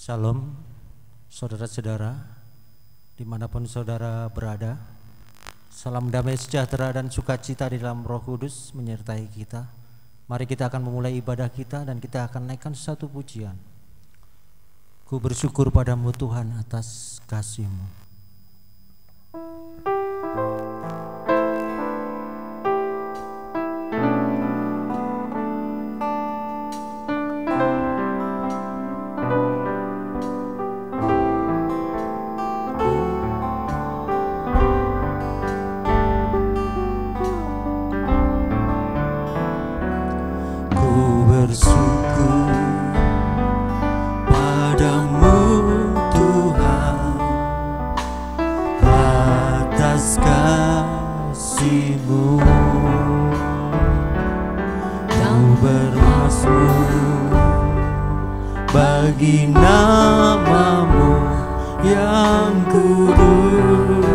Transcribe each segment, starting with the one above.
Shalom, saudara-saudara, dimanapun saudara berada. Salam damai sejahtera dan sukacita di dalam Roh Kudus menyertai kita. Mari kita akan memulai ibadah kita dan kita akan naikkan satu pujian. Ku bersyukur padamu Tuhan atas kasih-Mu. Bagi namamu yang kudus,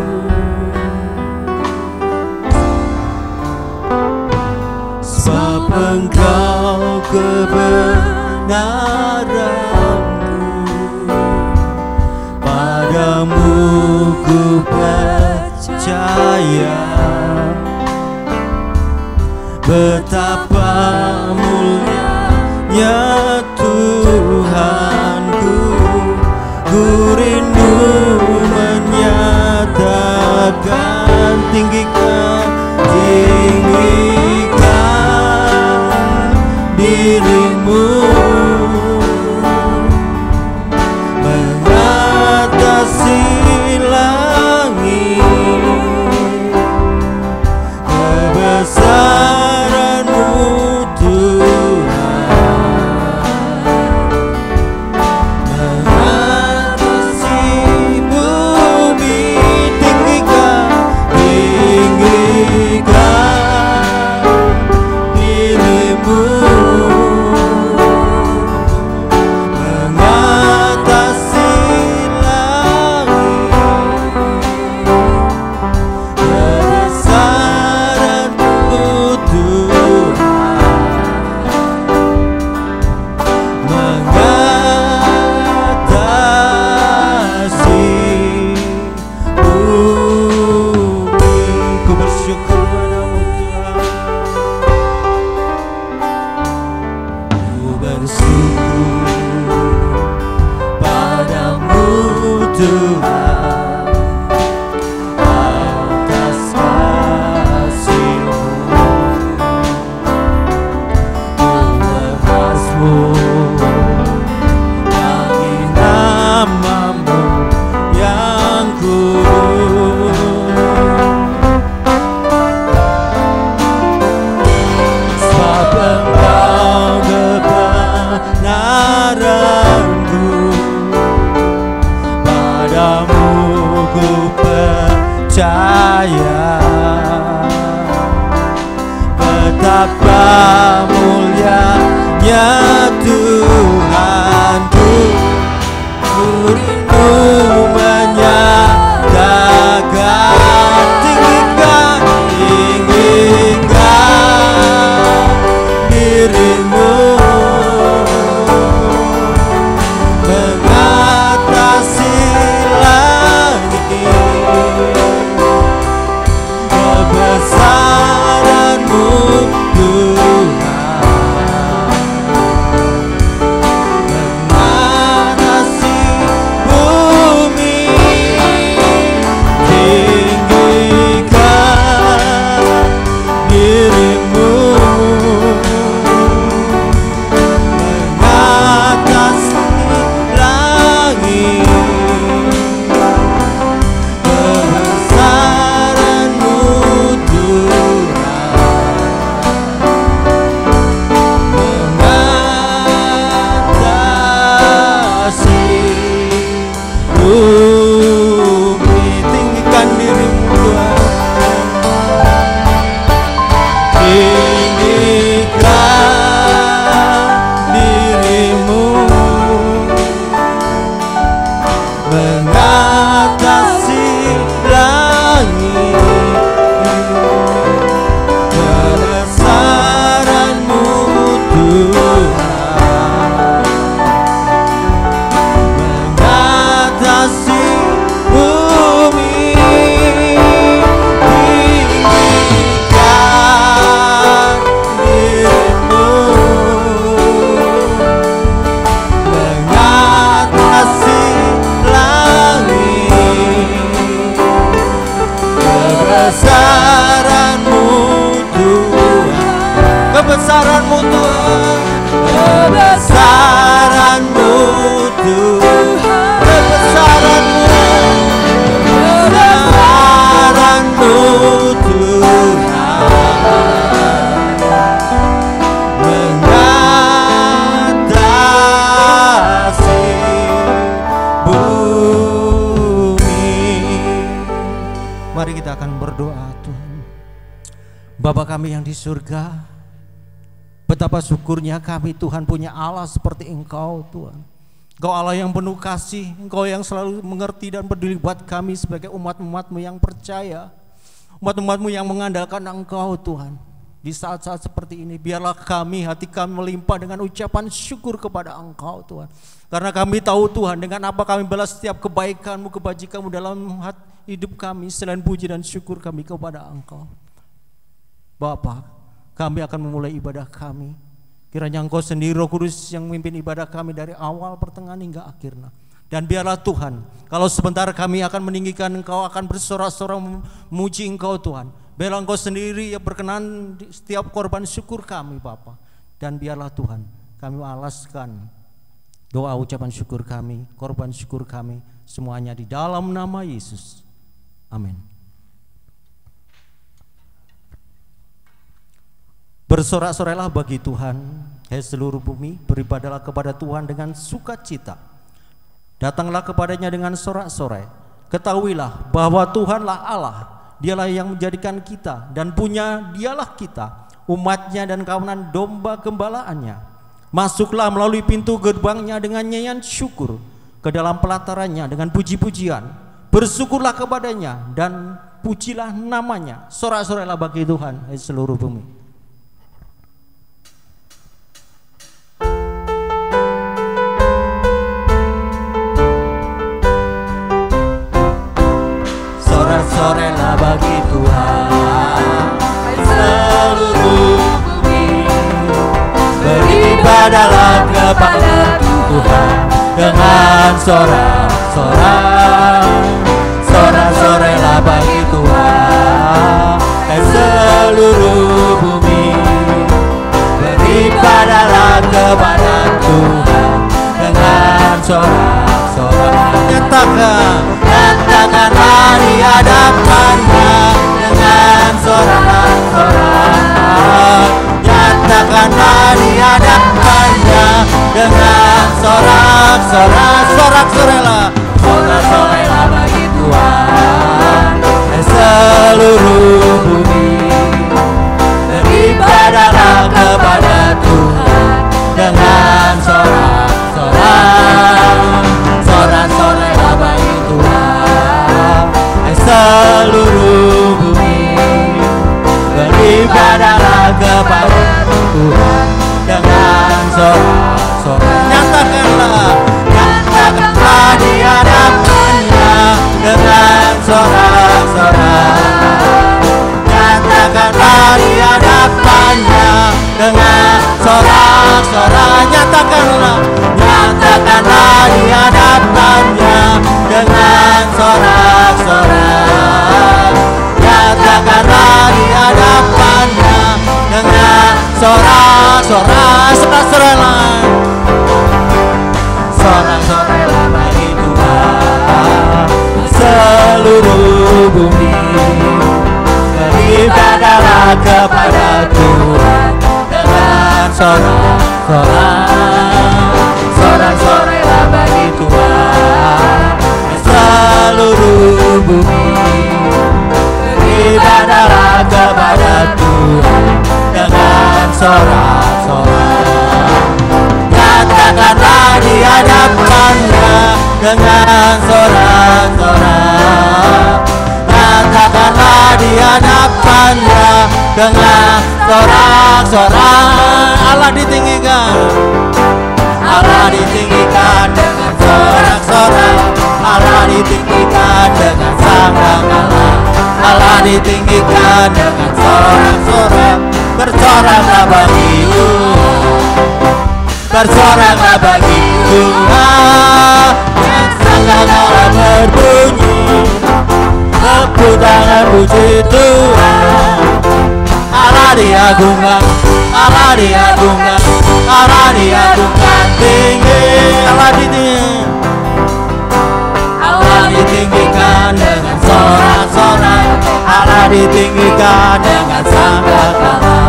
sebab Engkau kebenaranku, padamu ku percaya. Betapa mulianya Tuhanku, ku rindu menyatakan, tinggikan dirimu, mengatasi langit, kebesaran-Mu betapa mulianya Tuhanku, ku rindu menyatakan, tinggikan dirimu, mengatasi langit, kebesaran-Mu Tuhan, Bapa kami yang di surga, betapa syukurnya kami Tuhan punya Allah seperti Engkau Tuhan. Engkau Allah yang penuh kasih, Engkau yang selalu mengerti dan peduli buat kami sebagai umat-umat-Mu yang percaya, umat-umat-Mu yang mengandalkan Engkau Tuhan. Di saat-saat seperti ini biarlah hati kami melimpah dengan ucapan syukur kepada Engkau Tuhan. Karena kami tahu Tuhan, dengan apa kami balas setiap kebaikan-Mu, kebajikan-Mu dalam hidup kami, selain puji dan syukur kami kepada Engkau. Bapa, kami akan memulai ibadah kami. Kiranya Engkau sendiri Roh Kudus yang memimpin ibadah kami dari awal, pertengahan hingga akhirnya. Dan biarlah Tuhan, kalau sebentar kami akan meninggikan Engkau, akan bersorak-sorak memuji Engkau Tuhan. Biarlah Engkau sendiri yang berkenan di setiap korban syukur kami Bapa. Dan biarlah Tuhan, kami alaskan doa ucapan syukur kami, korban syukur kami, semuanya di dalam nama Yesus. Amin. Bersorak-sorailah bagi Tuhan, hai seluruh bumi, beribadahlah kepada Tuhan dengan sukacita. Datanglah kepadanya dengan sorak-sorai. Ketahuilah bahwa Tuhanlah Allah, Dialah yang menjadikan kita dan punya Dialah kita, umatnya dan kawanan domba gembalaannya. Masuklah melalui pintu gerbangnya dengan nyanyian syukur, ke dalam pelatarannya dengan puji-pujian. Bersyukurlah kepadanya dan pujilah namanya. Sorak-sorailah bagi Tuhan, hai seluruh bumi. Sorak-sorailah bagi Tuhan, seluruh bumi. Beribadahlah kepada Tuhan dengan sorak-sorai. Sorak-sorailah bagi Tuhan, seluruh bumi. Beribadahlah kepada Tuhan dengan sorak-sorai. Nyatakanlah di hadapannya dengan sorak-sorai. Nyatakanlah di hadapannya dengan sorak-sorai. Sorak-sorailah, sorak-sorailah bagi Tuhan, seluruh bumi. Beribadahlah kepada Tuhan dengan sorak-sorai. Sorak-sorailah bagi Tuhan, seluruh bumi. Beribadahlah kepada Tuhan dengan sorak-sorai. Nyatakanlah di hadapannya dengan sorak-sorai. Nyatakanlah di hadapannya dengan sorak-sorai. Nyatakanlah di hadapannya dengan sorak-sorai. Nyatakanlah di hadapannya dengan sorak-sorai. Sorak-sorailah, sorak-sorailah bagi Tuhan, seluruh bumi. Beribadahlah kepada Tuhan dengan sorak-sorai. Sorak-sorailah bagi Tuhan, seluruh bumi. Beribadahlah kepada Tuhan dengan sorak-sorai. Nyatakanlah di hadapannya dengan sorak-sorai. Nyatakanlah di hadapannya dengan sorak-sorai. Allah ditinggikan, Allah ditinggikan dengan sorak-sorai. Allah ditinggikan dengan sangkakala. Allah ditinggikan dengan sorak-sorai. Bersoraklah bagi Tuhan, bersoraklah bagi Tuhan. Yang sangkakala berbunyi, tepuk tangan puji Tuhan. Allah diagungkan, Allah diagungkan, Allah diagungkan tinggi. Allah ditinggikan, ditinggikan dengan sangkakala,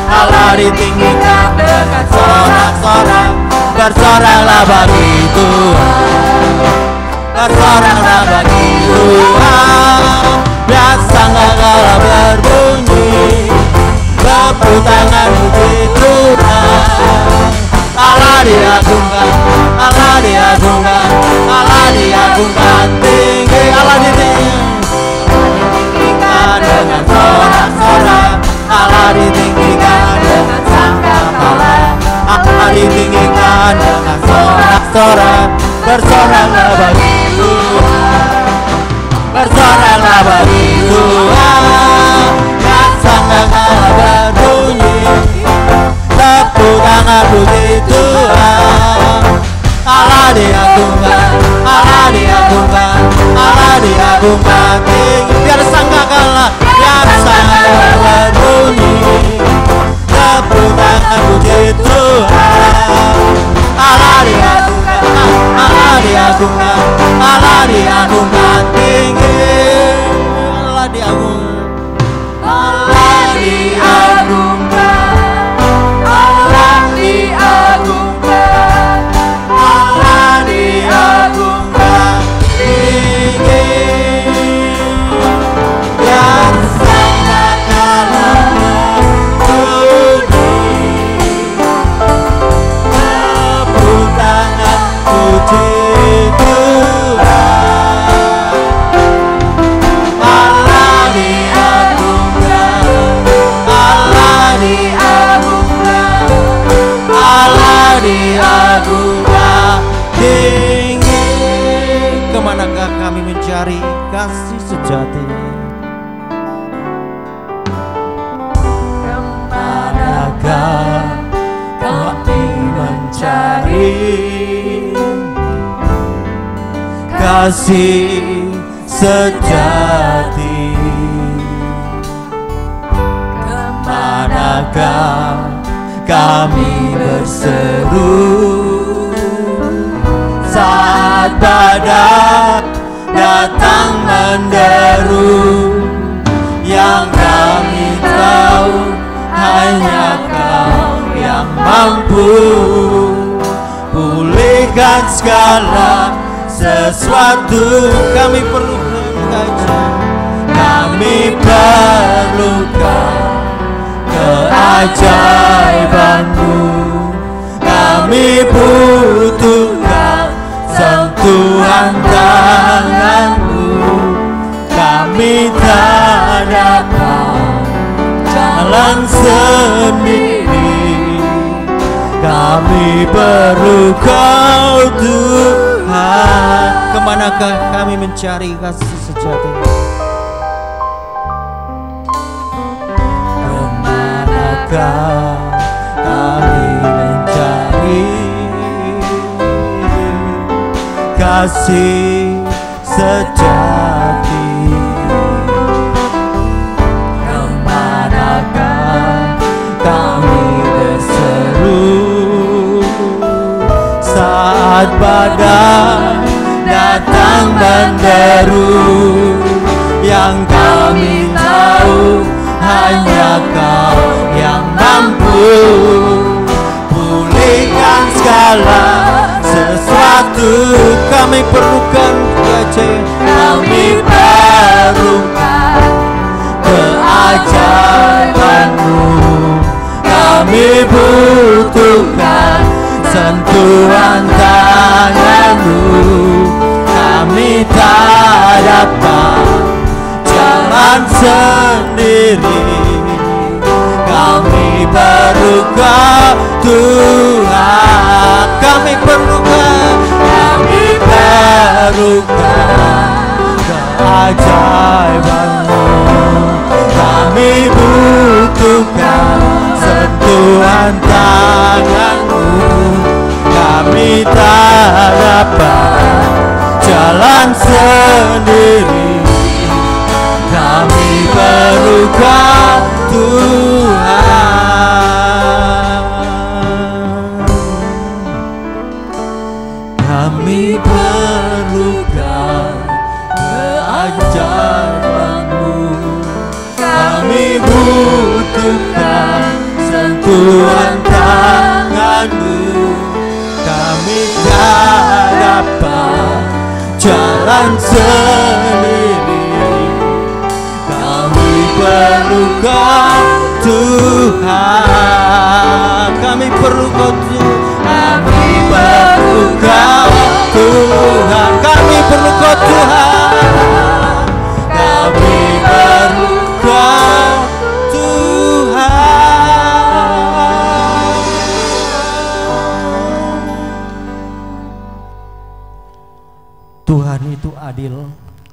Allah ditinggikan dengan sorak-sorak. Bersoraklah bagi Tuhan, bersoraklah bagi Tuhan. Biar sangkakala berbunyi, tepuk tangan puji Tuhan. Allah diagungkan, Allah diagungkan, Allah diagungkan tinggi, Allah ditinggikan dengan sorak-sorak, Allah ditinggikan dengan sangkakala, Allah ditinggikan dengan sorak-sorak. Bersoraklah bagi Tuhan, bersoraklah bagi Tuhan. Dan sangkakala berbunyi, tepuk tangan puji Tuhan. Allah diagungkan, Allah diagungkan, Allah diagungkan tinggi. Biar sangkakala, biar sangkakala berbunyi, tepuk tangan puji Tuhan. Allah diagungkan, Allah diagungkan, Allah diagungkan tinggi. Allah diagungkan, Allah diagungkan, Allah diagungkan, Allah diagungkan tinggi. Yang sangkakala berbunyi, tepuk tangan puji Tuhan. Allah diagungkan, Allah diagungkan, Allah diagungkan tinggi. Kemanakah kami mencari kasih sejati? Kemanakah kami mencari kasih sejati? Kemanakah kami berseru saat badai datang menderu? Yang kami tahu hanya Kau yang mampu pulihkan segala sesuatu. Kami perlukan kajian, kami perlukan keajaiban-Mu, kami butuhkan sentuhan tangan-Mu. Kami tak dapat jalan sendiri, kami perlu Kau Tuhan. Kemanakah kami mencari kasih sejati? Kemanakah kami mencari kasih sejati? Kemanakah kami berseru saat badai datang menderu? Yang kami tahu hanya Kau yang mampu pulihkan segala sesuatu. Kami perlukan keajaiban, kami perlukan keajaiban-Mu, kami butuhkan sentuhan tangan-Mu. Kami tak dapat jalan sendiri, kami perlukan Tuhan. Kami perlukan keajaiban-Mu, kami butuhkan sentuhan tangan-Mu. Kami tak dapat jalan sendiri, kami perlukan Tuhan. Kami perlukan keajaiban-Mu, butuhkan sentuhan tangan-Mu. Kami tak dapat jalan sendiri, kami perlu Kau Tuhan. Kami perlu Kau Tuhan, kami perlu Kau Tuhan, kami perlu Kau Tuhan, kami perlu Kau Tuhan. Tuhan itu adil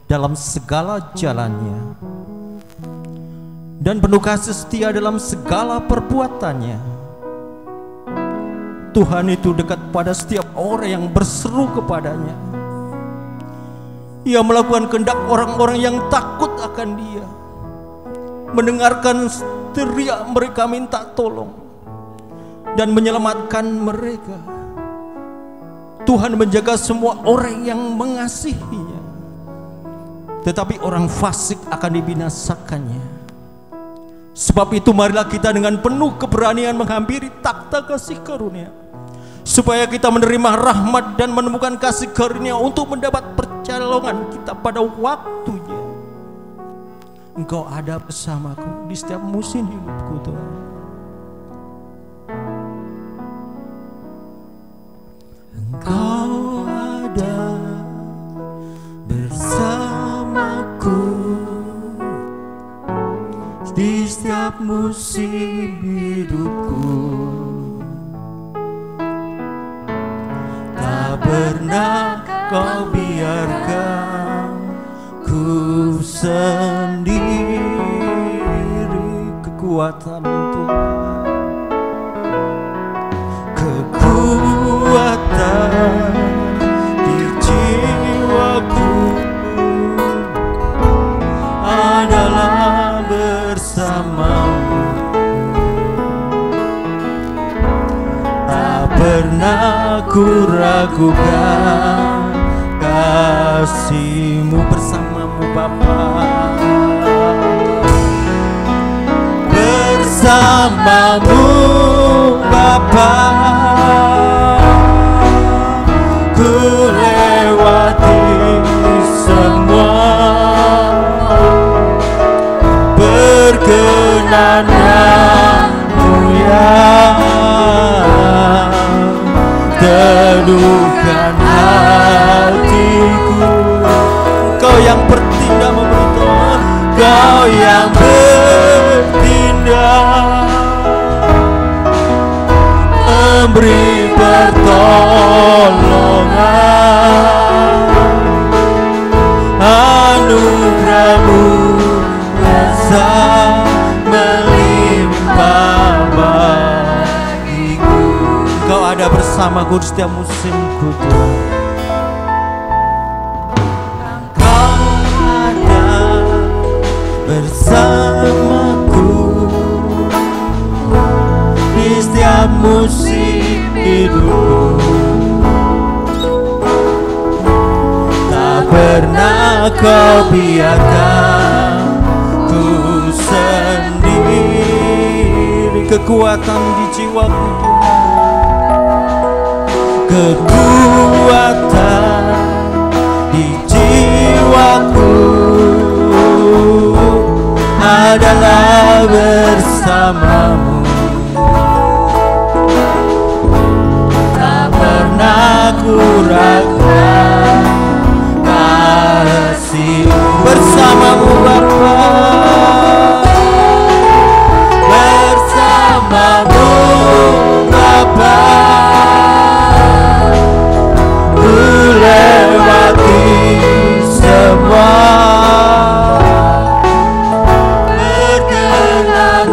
dalam segala jalannya dan penuh kasih setia dalam segala perbuatannya. Tuhan itu dekat pada setiap orang yang berseru kepadanya. Ia melakukan kehendak orang-orang yang takut akan Dia, mendengarkan teriak mereka minta tolong, dan menyelamatkan mereka. Tuhan menjaga semua orang yang mengasihinya, tetapi orang fasik akan dibinasakannya. Sebab itu marilah kita dengan penuh keberanian menghampiri takhta kasih karunia, supaya kita menerima rahmat dan menemukan kasih karunia untuk mendapat pertolongan kita pada waktunya. Engkau ada bersamaku di setiap musim hidupku, Tuhan. Engkau ada bersamaku di setiap musim hidupku. Tak pernah Kau biarkan ku sendiri. Kekuatan Tuhan, kekuatan di jiwaku adalah bersamamu. Tak pernah ku ragukan kasih-Mu. Bersamamu Bapa, bersamamu Bapa, ku lewati semua. Berkenan-Mu ya, teduhkan hatiku. Kau yang bertindak memberi tolong, Kau yang bertindak memberi pertolongan. Anugerah-Mu besar melimpah bagiku. Kau ada bersamaku di setiap musimku, Tuhan. Kau ada bersamaku di setiap musim hidupku. Tak pernah Kau biarkan ku sendiri. kekuatan di jiwaku, Tuhan. Kekuatan di jiwaku adalah bersama-Mu. Tak pernah ku ragukan kasih-Mu. Bersama-Mu Bapa, bersama-Mu Bapa, ku lewati semua. Berkenan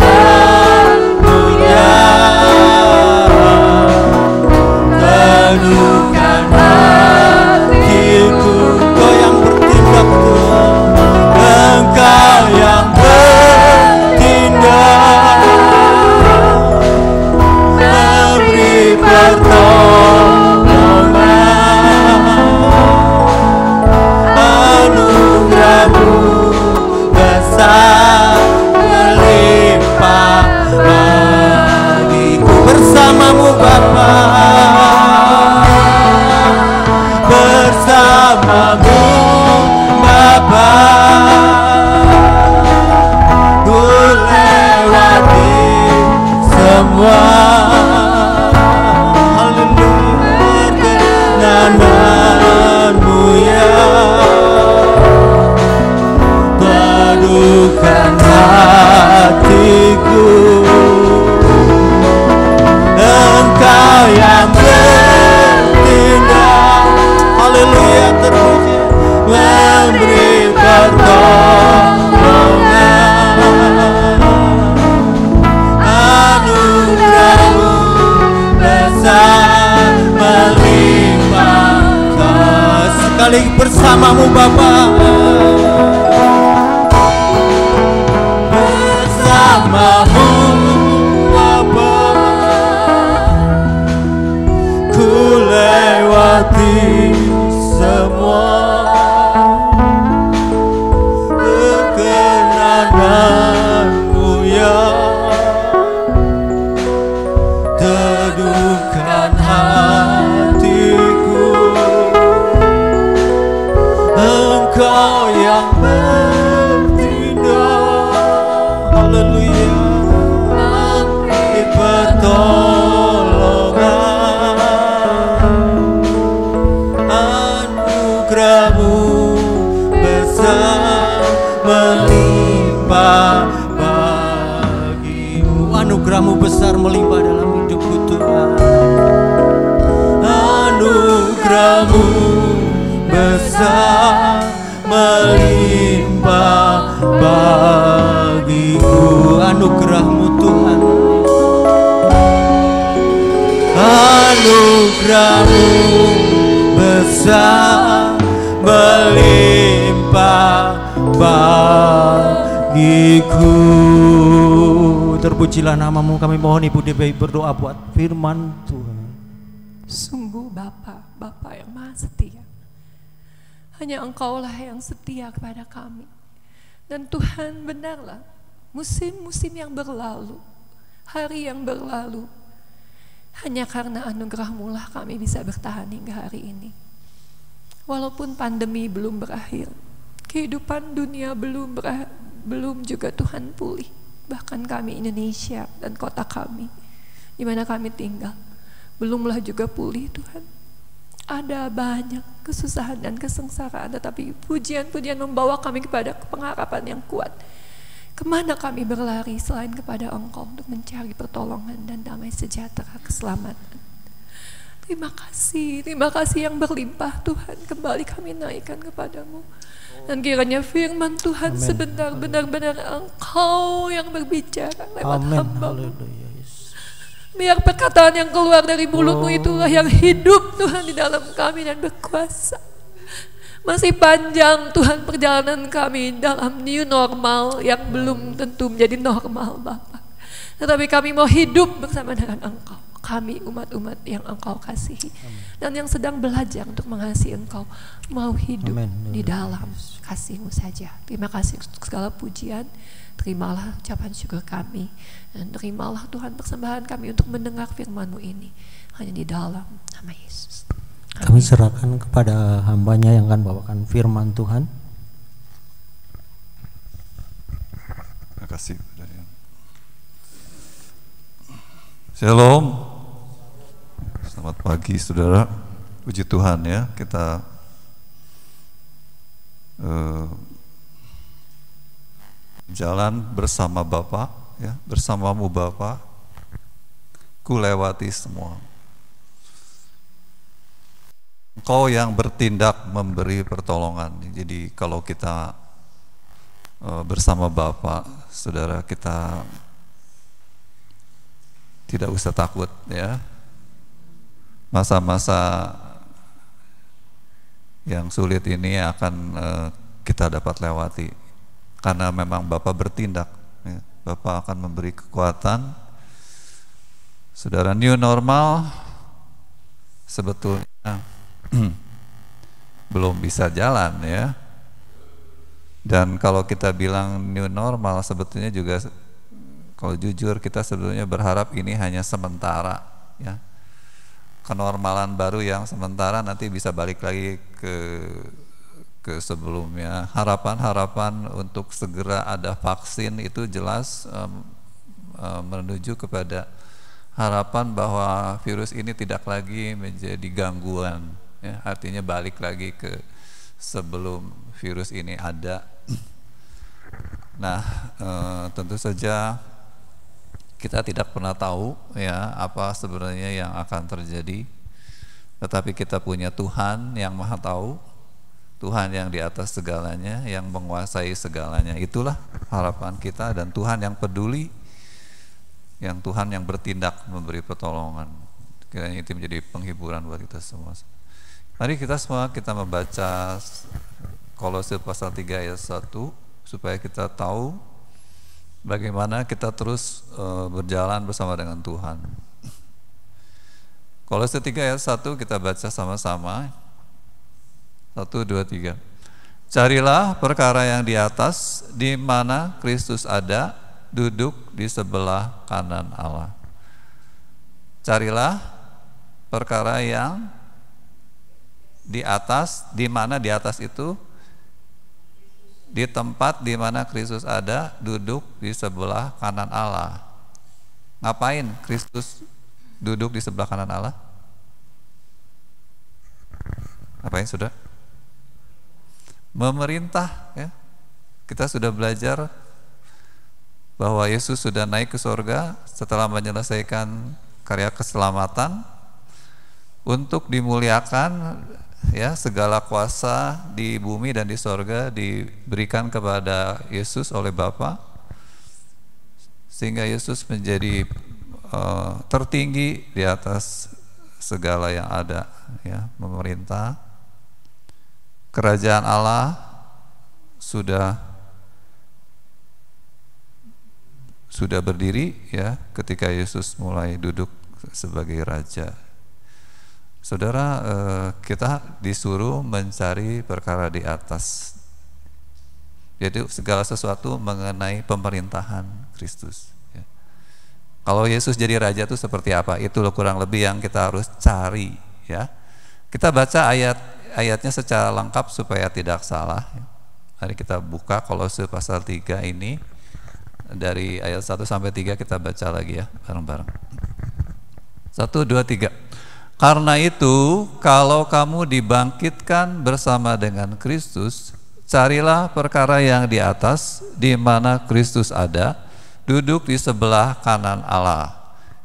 kali bersamamu Bapa, bersamamu Bapa, ku lewati semua perkenananmu ya, teduhkan hatiku, Engkau yang bertindak, haleluya, memberi pertolongan, anugerahmu besar melimpah bagimu, anugerahmu besar melimpah dalam hidupku Tuhan, anugerahmu besar melimpah bagiku, anugerahmu Tuhan, anugerahmu besar melimpah bagiku. Terpujilah namamu, kami mohon Ibu DPI berdoa buat firman Tuhan. Sungguh Bapa yang maha setia, hanya Engkaulah yang setia kepada kami. Dan Tuhan, benarlah musim-musim yang berlalu, hari yang berlalu, hanya karena anugerah-Mu lah kami bisa bertahan hingga hari ini. Walaupun pandemi belum berakhir, kehidupan dunia belum juga Tuhan pulih. Bahkan kami Indonesia dan kota kami, di mana kami tinggal, belumlah juga pulih Tuhan. Ada banyak kesusahan dan kesengsaraan, tetapi pujian-pujian membawa kami kepada pengharapan yang kuat. Kemana kami berlari selain kepada Engkau untuk mencari pertolongan dan damai sejahtera, keselamatan. Terima kasih yang berlimpah Tuhan, kembali kami naikkan kepadamu. Dan kiranya firman Tuhan Amen. sebentar benar-benar Engkau yang berbicara lewat hamba-Mu. Biar perkataan yang keluar dari mulut-Mu itulah yang hidup Tuhan di dalam kami dan berkuasa. Masih panjang Tuhan perjalanan kami dalam new normal yang belum tentu menjadi normal Bapa. Tetapi kami mau hidup bersama dengan Engkau. Kami umat-umat yang Engkau kasihi. Dan yang sedang belajar untuk mengasihi Engkau, mau hidup di dalam kasih-Mu saja. Terima kasih untuk segala pujian. Terimalah ucapan syukur kami. Dan terimalah Tuhan persembahan kami untuk mendengar firman-Mu ini. Hanya di dalam nama Yesus. Amin. Kami serahkan kepada hambanya yang akan bawakan firman Tuhan. Terima kasih. Shalom. Selamat pagi saudara. Puji Tuhan ya, kita jalan bersama Bapa ya, bersamamu Bapa, ku lewati semua. Engkau yang bertindak memberi pertolongan. Jadi kalau kita bersama Bapa, saudara, kita tidak usah takut ya. Masa-masa yang sulit ini akan kita dapat lewati karena memang Bapa bertindak ya. Bapa akan memberi kekuatan. Saudara, new normal sebetulnya belum bisa jalan ya. Dan kalau kita bilang new normal, sebetulnya juga kalau jujur kita sebetulnya berharap ini hanya sementara ya. Kenormalan baru yang sementara, nanti bisa balik lagi ke sebelumnya. Harapan untuk segera ada vaksin itu jelas menuju kepada harapan bahwa virus ini tidak lagi menjadi gangguan ya. Artinya balik lagi ke sebelum virus ini ada. Nah, tentu saja kita tidak pernah tahu ya apa sebenarnya yang akan terjadi, tetapi kita punya Tuhan yang Maha Tahu, Tuhan yang di atas segalanya, yang menguasai segalanya. Itulah harapan kita, dan Tuhan yang peduli, yang Tuhan yang bertindak memberi pertolongan. Kiranya itu menjadi penghiburan buat kita semua. Mari kita semua kita membaca Kolose pasal 3 ayat 1 supaya kita tahu bagaimana kita terus berjalan bersama dengan Tuhan. Kolose 3 ayat 1 kita baca sama-sama. 1, 2, 3. Carilah perkara yang di atas, di mana Kristus ada, duduk di sebelah kanan Allah. Carilah perkara yang di atas, di mana di atas itu? Di tempat di mana Kristus ada, duduk di sebelah kanan Allah. Ngapain Kristus duduk di sebelah kanan Allah? Ngapain, sudah? Memerintah, ya. Kita sudah belajar bahwa Yesus sudah naik ke surga setelah menyelesaikan karya keselamatan untuk dimuliakan, ya, segala kuasa di bumi dan di sorga diberikan kepada Yesus oleh Bapa, sehingga Yesus menjadi tertinggi di atas segala yang ada, ya, memerintah. Kerajaan Allah sudah berdiri, ya, ketika Yesus mulai duduk sebagai raja. Saudara, kita disuruh mencari perkara di atas, yaitu segala sesuatu mengenai pemerintahan Kristus, ya. Kalau Yesus jadi raja itu seperti apa? Itu kurang lebih yang kita harus cari, ya. Kita baca ayatnya secara lengkap supaya tidak salah, ya. Mari kita buka Kolose pasal 3 ini, dari ayat 1 sampai 3 kita baca lagi, ya, bareng-bareng. 1, 2, 3. Karena itu, kalau kamu dibangkitkan bersama dengan Kristus, carilah perkara yang di atas, di mana Kristus ada, duduk di sebelah kanan Allah.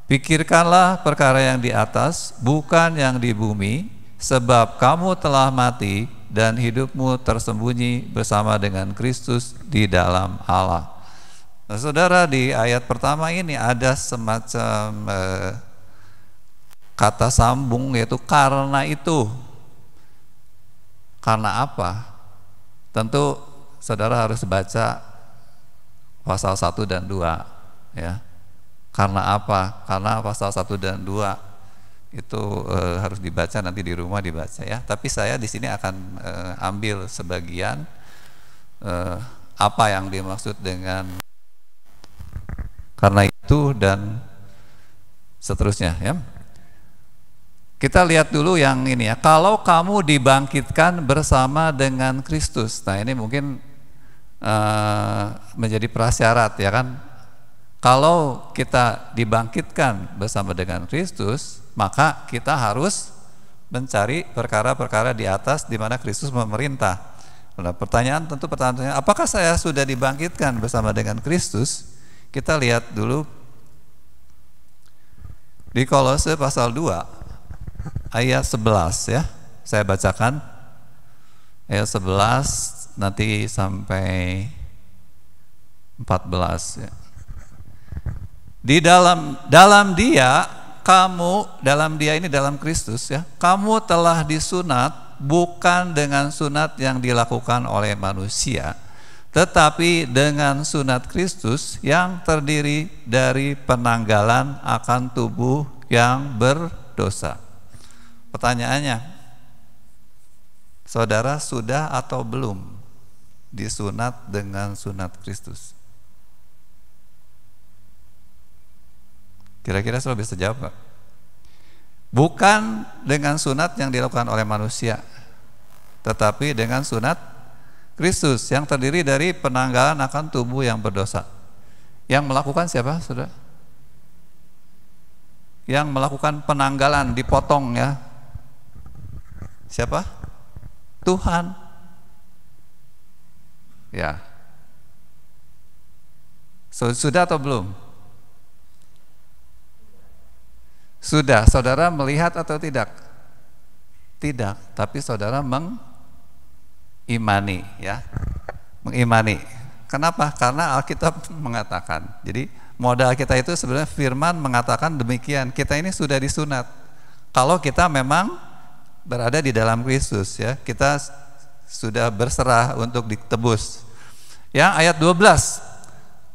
Pikirkanlah perkara yang di atas, bukan yang di bumi, sebab kamu telah mati dan hidupmu tersembunyi bersama dengan Kristus di dalam Allah. Nah, saudara, di ayat pertama ini ada semacam kata sambung, yaitu karena itu. Karena apa? Tentu saudara harus baca pasal 1 dan 2, ya. Karena apa? Karena pasal 1 dan 2 itu harus dibaca, nanti di rumah dibaca, ya. Tapi saya di sini akan ambil sebagian apa yang dimaksud dengan karena itu dan seterusnya, ya. Kita lihat dulu yang ini, ya. Kalau kamu dibangkitkan bersama dengan Kristus. Nah, ini mungkin menjadi prasyarat, ya kan. Kalau kita dibangkitkan bersama dengan Kristus, maka kita harus mencari perkara-perkara di atas di mana Kristus memerintah. Nah, pertanyaannya, apakah saya sudah dibangkitkan bersama dengan Kristus? Kita lihat dulu di Kolose pasal 2 ayat 11, ya. Saya bacakan ayat 11 nanti sampai 14, ya. Di dalam Dia kamu, dalam Dia ini dalam Kristus, ya. Kamu telah disunat bukan dengan sunat yang dilakukan oleh manusia, tetapi dengan sunat Kristus yang terdiri dari penanggalan akan tubuh yang berdosa. Pertanyaannya, saudara sudah atau belum disunat dengan sunat Kristus? Kira-kira saudara bisa jawab gak? Bukan dengan sunat yang dilakukan oleh manusia, tetapi dengan sunat Kristus yang terdiri dari penanggalan akan tubuh yang berdosa. Yang melakukan siapa, saudara? Yang melakukan penanggalan, dipotong, ya. Siapa? Tuhan. Ya. Sudah atau belum? Sudah. Saudara melihat atau tidak? Tidak, tapi saudara mengimani, ya. Mengimani. Kenapa? Karena Alkitab mengatakan. Jadi modal kita itu sebenarnya firman mengatakan demikian. Kita ini sudah disunat. Kalau kita memang berada di dalam Kristus ya. Kita sudah berserah untuk ditebus. Ya, ayat 12.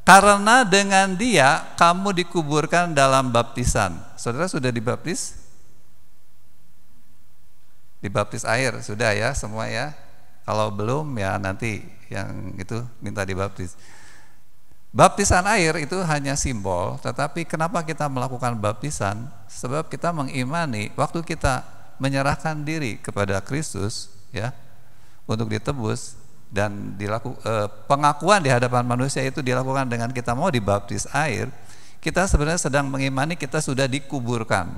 Karena dengan Dia kamu dikuburkan dalam baptisan. Saudara sudah dibaptis? Dibaptis air sudah ya semua ya. Kalau belum ya nanti yang itu minta dibaptis. Baptisan air itu hanya simbol, tetapi kenapa kita melakukan baptisan? Sebab kita mengimani waktu kita menyerahkan diri kepada Kristus ya untuk ditebus dan pengakuan di hadapan manusia itu dilakukan dengan kita mau dibaptis air, kita sebenarnya sedang mengimani kita sudah dikuburkan.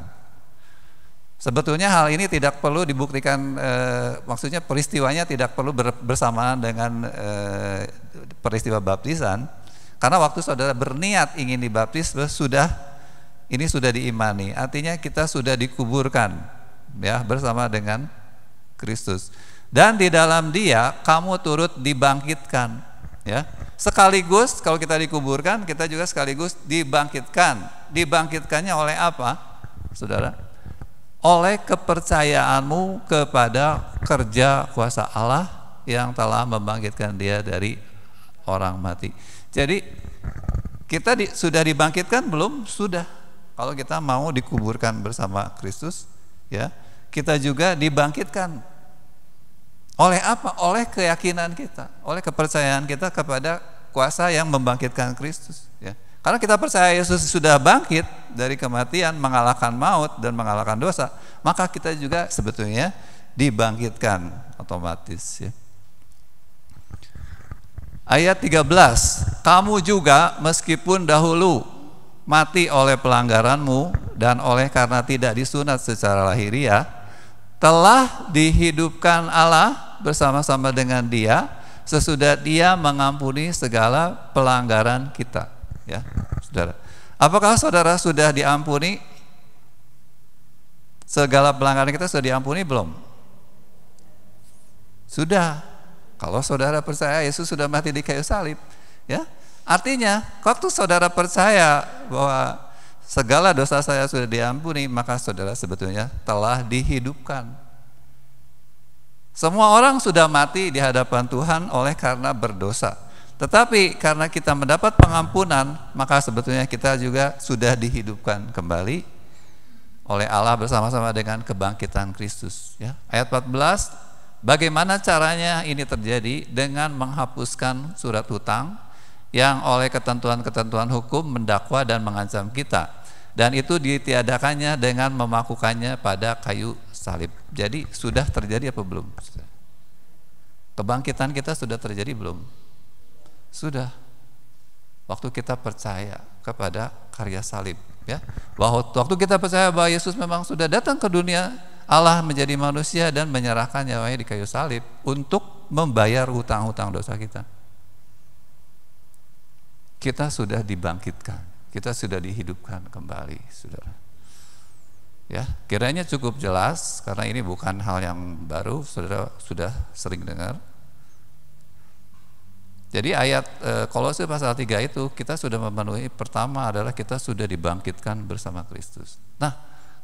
Sebetulnya hal ini tidak perlu dibuktikan, maksudnya peristiwanya tidak perlu bersamaan dengan peristiwa baptisan. Karena waktu saudara berniat ingin dibaptis ini sudah diimani, artinya kita sudah dikuburkan ya bersama dengan Kristus. Dan di dalam Dia kamu turut dibangkitkan ya. Sekaligus kalau kita dikuburkan, kita juga sekaligus dibangkitkan. Dibangkitkannya oleh apa? Saudara? Oleh kepercayaanmu kepada kerja kuasa Allah yang telah membangkitkan Dia dari orang mati. Jadi kita sudah dibangkitkan belum? Sudah. Kalau kita mau dikuburkan bersama Kristus, ya, kita juga dibangkitkan. Oleh apa? Oleh keyakinan kita, oleh kepercayaan kita kepada kuasa yang membangkitkan Kristus. Ya. Karena kita percaya Yesus sudah bangkit dari kematian, mengalahkan maut dan mengalahkan dosa, maka kita juga sebetulnya dibangkitkan otomatis. Ya. Ayat 13, kamu juga meskipun dahulu mati oleh pelanggaranmu dan oleh karena tidak disunat secara lahiriah, telah dihidupkan Allah bersama-sama dengan Dia sesudah Dia mengampuni segala pelanggaran kita. Ya, saudara. Apakah saudara sudah diampuni? Segala pelanggaran kita sudah diampuni belum? Sudah. Kalau saudara percaya Yesus sudah mati di kayu salib, ya, artinya waktu saudara percaya bahwa segala dosa saya sudah diampuni, maka saudara sebetulnya telah dihidupkan. Semua orang sudah mati di hadapan Tuhan oleh karena berdosa. Tetapi karena kita mendapat pengampunan, maka sebetulnya kita juga sudah dihidupkan kembali oleh Allah bersama-sama dengan kebangkitan Kristus. Ya. Ayat 14. Bagaimana caranya ini terjadi? Dengan menghapuskan surat hutang yang oleh ketentuan-ketentuan hukum mendakwa dan mengancam kita, dan itu ditiadakannya dengan memakukannya pada kayu salib. Jadi sudah terjadi apa belum? Kebangkitan kita sudah terjadi belum? Sudah. Waktu kita percaya kepada karya salib, ya. Waktu kita percaya bahwa Yesus memang sudah datang ke dunia, Allah menjadi manusia dan menyerahkan nyawanya di kayu salib untuk membayar hutang-hutang dosa kita. Kita sudah dibangkitkan, kita sudah dihidupkan kembali, saudara. Ya, kiranya cukup jelas karena ini bukan hal yang baru, saudara sudah sering dengar. Jadi ayat Kolose pasal 3 itu kita sudah memenuhi, pertama adalah kita sudah dibangkitkan bersama Kristus. Nah,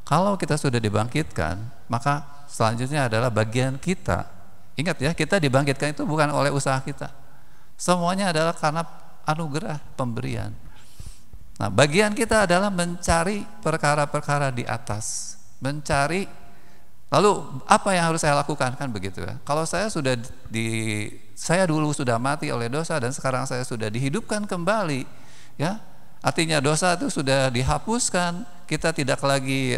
kalau kita sudah dibangkitkan, maka selanjutnya adalah bagian kita. Ingat ya, kita dibangkitkan itu bukan oleh usaha kita. Semuanya adalah karena anugerah pemberian. Nah, bagian kita adalah mencari perkara-perkara di atas. Mencari, lalu apa yang harus saya lakukan? Kan begitu ya. Kalau saya saya dulu sudah mati oleh dosa dan sekarang saya sudah dihidupkan kembali, ya. Artinya dosa itu sudah dihapuskan, kita tidak lagi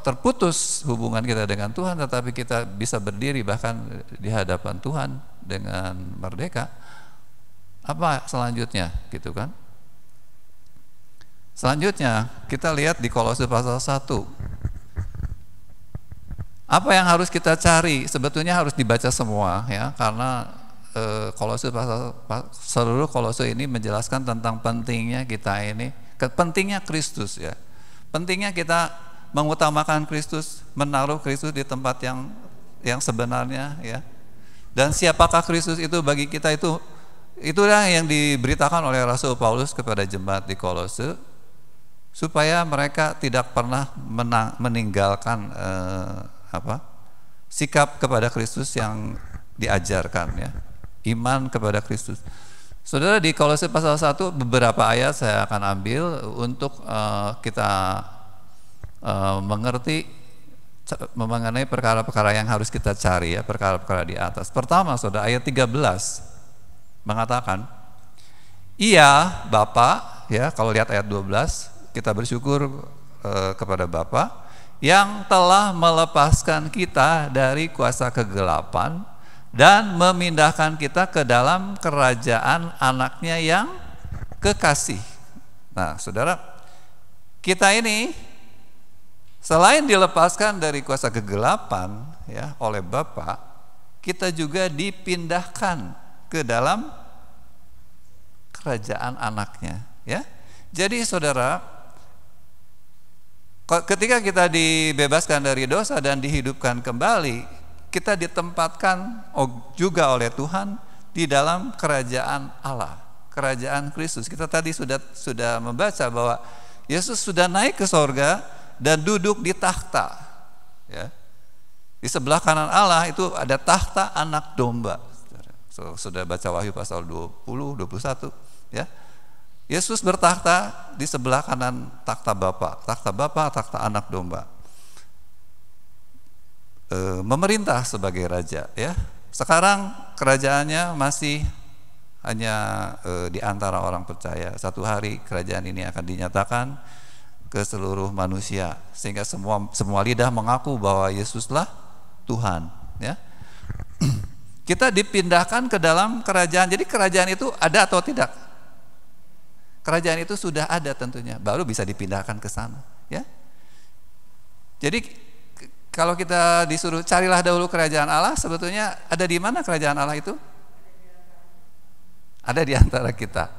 terputus hubungan kita dengan Tuhan, tetapi kita bisa berdiri bahkan di hadapan Tuhan dengan merdeka. Apa selanjutnya, gitu kan? Selanjutnya kita lihat di Kolose pasal 1. Apa yang harus kita cari? Sebetulnya harus dibaca semua, ya, karena Kolose seluruh Kolose ini menjelaskan tentang pentingnya kita ini, pentingnya Kristus, ya. Pentingnya kita mengutamakan Kristus, menaruh Kristus di tempat yang sebenarnya, ya. Dan siapakah Kristus itu bagi kita, itulah yang diberitakan oleh Rasul Paulus kepada jemaat di Kolose. supaya mereka tidak pernah meninggalkan sikap kepada Kristus yang diajarkan, ya, iman kepada Kristus. Saudara, di Kolose pasal 1 beberapa ayat saya akan ambil untuk kita mengerti mengenai perkara-perkara yang harus kita cari, ya, perkara-perkara di atas. Pertama, saudara, ayat 13 mengatakan, Ia Bapa, ya, kalau lihat ayat 12, kita bersyukur kepada Bapa yang telah melepaskan kita dari kuasa kegelapan dan memindahkan kita ke dalam kerajaan anaknya yang kekasih. Nah, saudara, kita ini selain dilepaskan dari kuasa kegelapan, ya, oleh Bapa, kita juga dipindahkan ke dalam kerajaan anaknya, ya. Jadi saudara, ketika kita dibebaskan dari dosa dan dihidupkan kembali, kita ditempatkan juga oleh Tuhan di dalam kerajaan Allah, kerajaan Kristus. Kita tadi sudah membaca bahwa Yesus sudah naik ke sorga dan duduk di takhta, ya. Di sebelah kanan Allah itu ada takhta anak domba. Sudah baca Wahyu pasal 20, 21, ya. Yesus bertakhta di sebelah kanan takhta Bapa, takhta anak domba. Memerintah sebagai raja, ya. Sekarang kerajaannya masih hanya di antara orang percaya. Satu hari kerajaan ini akan dinyatakan ke seluruh manusia sehingga semua lidah mengaku bahwa Yesuslah Tuhan, ya. Kita dipindahkan ke dalam kerajaan. Jadi kerajaan itu ada atau tidak? Kerajaan itu sudah ada tentunya, baru bisa dipindahkan ke sana, ya. Jadi kalau kita disuruh carilah dahulu kerajaan Allah, sebetulnya ada di mana kerajaan Allah itu? Ada di antara kita.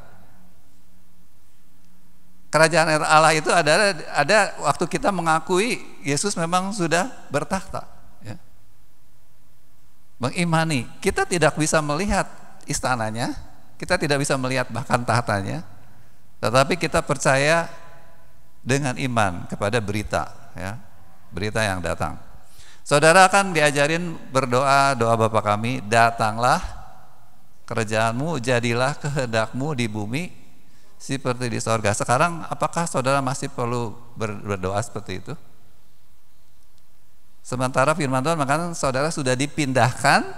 Kerajaan Allah itu ada waktu kita mengakui Yesus memang sudah bertakhta, ya. Mengimani. Kita tidak bisa melihat istananya, kita tidak bisa melihat bahkan tahtanya, tetapi kita percaya dengan iman kepada berita, ya, berita yang datang. Saudara akan diajarin berdoa, doa Bapa kami, datanglah kerajaanmu, jadilah kehendakmu di bumi seperti di sorga. Sekarang apakah saudara masih perlu berdoa seperti itu? Sementara firman Tuhan mengatakan saudara sudah dipindahkan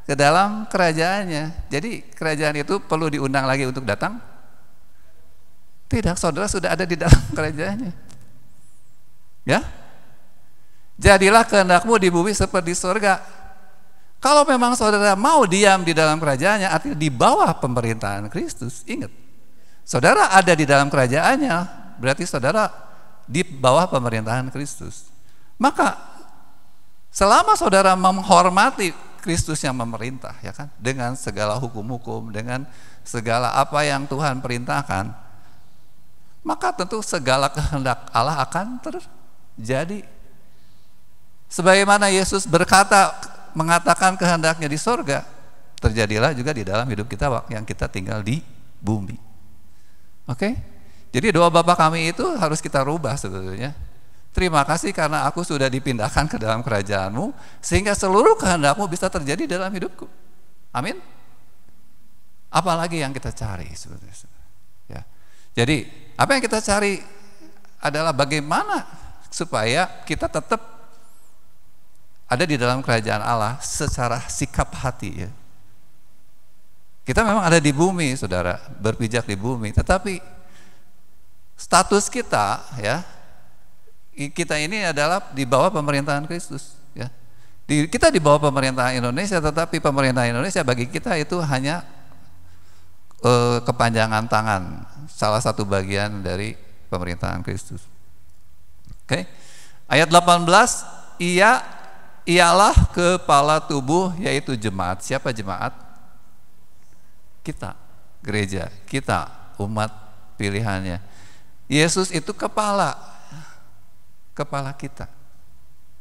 ke dalam kerajaannya. Jadi kerajaan itu perlu diundang lagi untuk datang? Tidak, saudara sudah ada di dalam kerajaannya, ya. Jadilah kehendakmu di bumi seperti di surga. Kalau memang saudara mau diam di dalam kerajaannya, artinya di bawah pemerintahan Kristus. Ingat, saudara ada di dalam kerajaannya, berarti saudara di bawah pemerintahan Kristus. Maka selama saudara menghormati Kristus yang memerintah, ya kan, dengan segala hukum-hukum, dengan segala apa yang Tuhan perintahkan, maka tentu segala kehendak Allah akan terjadi. Sebagaimana Yesus mengatakan kehendaknya di sorga, terjadilah juga di dalam hidup kita yang kita tinggal di bumi. Oke? Jadi doa Bapa kami itu harus kita rubah sebetulnya. Terima kasih karena aku sudah dipindahkan ke dalam kerajaanmu, sehingga seluruh kehendakmu bisa terjadi dalam hidupku. Amin. Apalagi yang kita cari sebetulnya, ya. Jadi apa yang kita cari adalah bagaimana supaya kita tetap ada di dalam kerajaan Allah secara sikap hati, ya. Kita memang ada di bumi, saudara, berpijak di bumi, tetapi status kita, ya, kita ini adalah di bawah pemerintahan Kristus, ya. Kita di bawah pemerintahan Indonesia, tetapi pemerintahan Indonesia bagi kita itu hanya kepanjangan tangan, salah satu bagian dari pemerintahan Kristus. Oke. Ayat 18, ialah kepala tubuh, yaitu jemaat. Siapa jemaat? Kita, gereja, kita, umat pilihannya. Yesus itu kepala kita.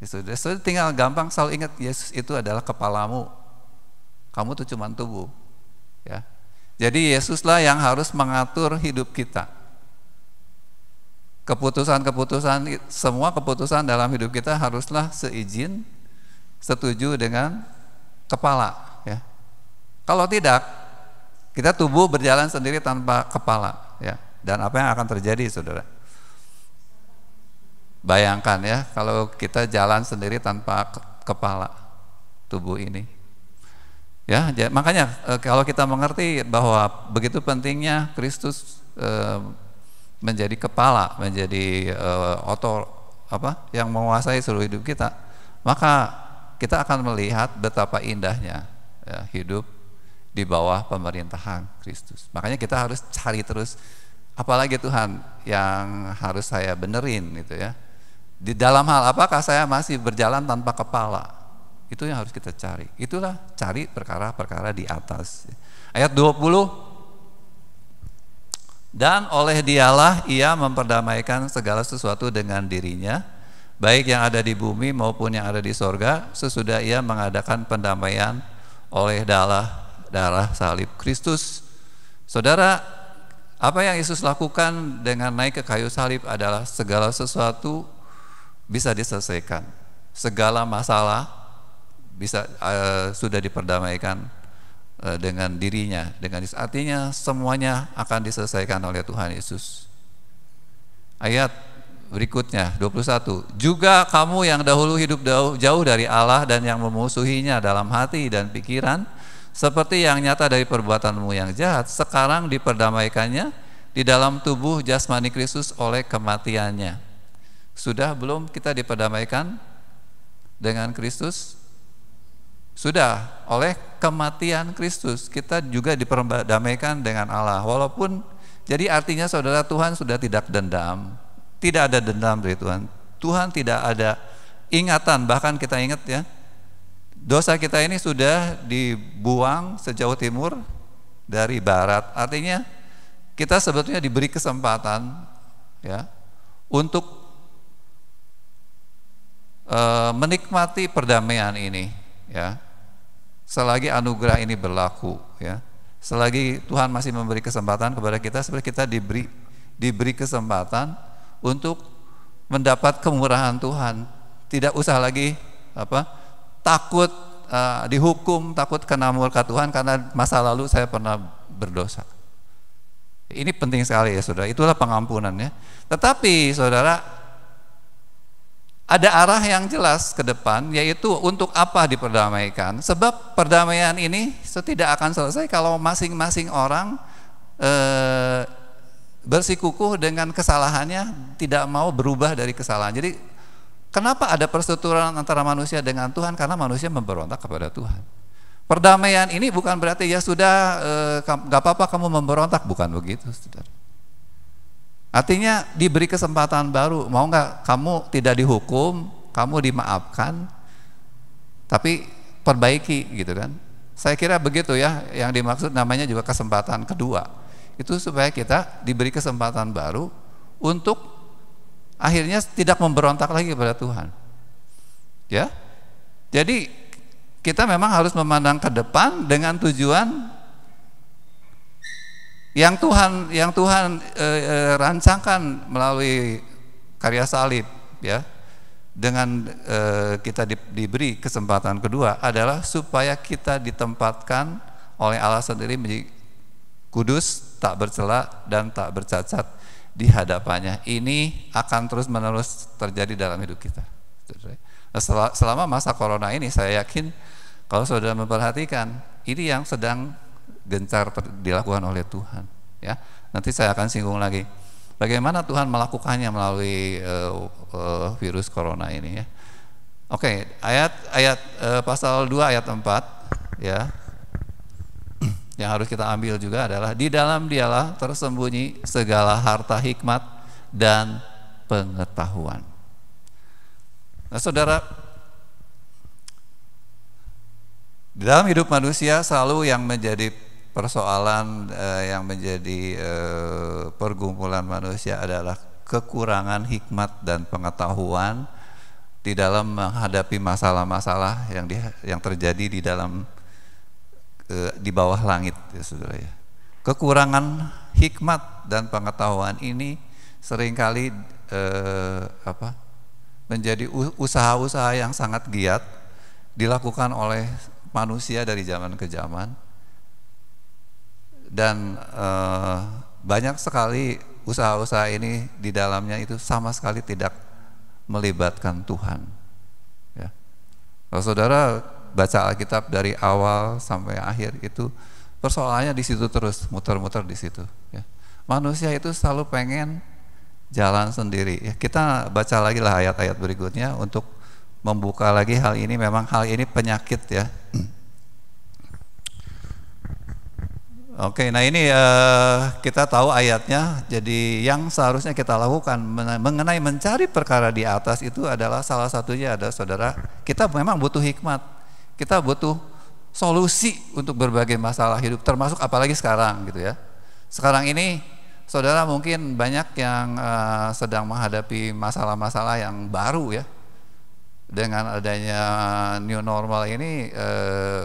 Yesus tinggal gampang selalu ingat, Yesus itu adalah kepalamu. Kamu tuh cuma tubuh, ya. Jadi Yesuslah yang harus mengatur hidup kita. keputusan, semua keputusan dalam hidup kita haruslah setuju dengan kepala, ya. Kalau tidak, kita tubuh berjalan sendiri tanpa kepala, ya. Dan apa yang akan terjadi, saudara? Bayangkan ya, kalau kita jalan sendiri tanpa kepala tubuh ini. Ya, makanya kalau kita mengerti bahwa begitu pentingnya Kristus menjadi kepala, menjadi yang menguasai seluruh hidup kita, maka kita akan melihat betapa indahnya ya, hidup di bawah pemerintahan Kristus. Makanya kita harus cari terus, apalagi Tuhan yang harus saya benerin gitu ya. Di dalam hal apakah saya masih berjalan tanpa kepala? Itu yang harus kita cari. Itulah cari perkara-perkara di atas. Ayat 20, dan oleh Dialah ia memperdamaikan segala sesuatu dengan dirinya, baik yang ada di bumi maupun yang ada di sorga, sesudah ia mengadakan pendamaian oleh darah salib Kristus. Saudara, apa yang Yesus lakukan dengan naik ke kayu salib adalah segala sesuatu bisa diselesaikan. Segala masalah sudah diperdamaikan dengan dirinya, dengan artinya semuanya akan diselesaikan oleh Tuhan Yesus. Ayat berikutnya 21, juga kamu yang dahulu hidup jauh dari Allah dan yang memusuhinya dalam hati dan pikiran, seperti yang nyata dari perbuatanmu yang jahat, sekarang diperdamaikannya di dalam tubuh jasmani Kristus oleh kematiannya. Sudah belum kita diperdamaikan dengan Kristus? Sudah, oleh kematian Kristus kita juga diperdamaikan dengan Allah. Walaupun, jadi artinya saudara, Tuhan sudah tidak dendam, tidak ada dendam dari Tuhan. Tuhan tidak ada ingatan, bahkan kita ingat ya, dosa kita ini sudah dibuang sejauh timur dari barat. Artinya kita sebetulnya diberi kesempatan ya untuk menikmati perdamaian ini. Ya, selagi anugerah ini berlaku, ya, selagi Tuhan masih memberi kesempatan kepada kita, seperti kita diberi kesempatan untuk mendapat kemurahan Tuhan. Tidak usah lagi takut dihukum, takut kena murka Tuhan karena masa lalu saya pernah berdosa. Ini penting sekali ya saudara. Itulah pengampunannya. Tetapi saudara, ada arah yang jelas ke depan, yaitu untuk apa diperdamaikan. Sebab perdamaian ini tidak akan selesai kalau masing-masing orang bersikukuh dengan kesalahannya, tidak mau berubah dari kesalahan. Jadi kenapa ada perseteruan antara manusia dengan Tuhan? Karena manusia memberontak kepada Tuhan. Perdamaian ini bukan berarti ya sudah gak apa-apa kamu memberontak, bukan begitu saudara. Artinya diberi kesempatan baru. Mau nggak kamu tidak dihukum, kamu dimaafkan, tapi perbaiki gitu kan. Saya kira begitu ya, yang dimaksud namanya juga kesempatan kedua. Itu supaya kita diberi kesempatan baru untuk akhirnya tidak memberontak lagi kepada Tuhan. Ya. Jadi kita memang harus memandang ke depan dengan tujuan yang Tuhan rancangkan melalui karya salib, ya. Dengan kita diberi kesempatan kedua adalah supaya kita ditempatkan oleh Allah sendiri menjadi kudus, tak bercela dan tak bercacat di hadapannya. Ini akan terus-menerus terjadi dalam hidup kita. Selama masa corona ini, saya yakin kalau saudara memperhatikan, ini yang sedang gencar dilakukan oleh Tuhan, ya. Nanti saya akan singgung lagi bagaimana Tuhan melakukannya melalui virus corona ini, ya. Oke, ayat pasal 2 ayat 4, ya. Yang harus kita ambil juga adalah di dalam Dialah tersembunyi segala harta hikmat dan pengetahuan. Nah, saudara, di dalam hidup manusia selalu yang menjadi persoalan, yang menjadi pergumulan manusia adalah kekurangan hikmat dan pengetahuan di dalam menghadapi masalah-masalah yang terjadi di bawah langit, ya saudara ya. Kekurangan hikmat dan pengetahuan ini seringkali menjadi usaha-usaha yang sangat giat dilakukan oleh manusia dari zaman ke zaman, dan banyak sekali usaha-usaha ini di dalamnya itu sama sekali tidak melibatkan Tuhan. Ya. Kalau saudara baca Alkitab dari awal sampai akhir itu persoalannya di situ terus, muter-muter di situ. Ya. Manusia itu selalu pengen jalan sendiri. Ya, kita baca lagi lah ayat-ayat berikutnya untuk membuka lagi hal ini. Memang hal ini penyakit ya. Oke, nah ini kita tahu ayatnya. Jadi yang seharusnya kita lakukan mengenai mencari perkara di atas itu adalah salah satunya ada saudara, kita memang butuh hikmat. Kita butuh solusi untuk berbagai masalah hidup, termasuk apalagi sekarang gitu ya. Sekarang ini saudara mungkin banyak yang sedang menghadapi masalah-masalah yang baru ya. Dengan adanya new normal ini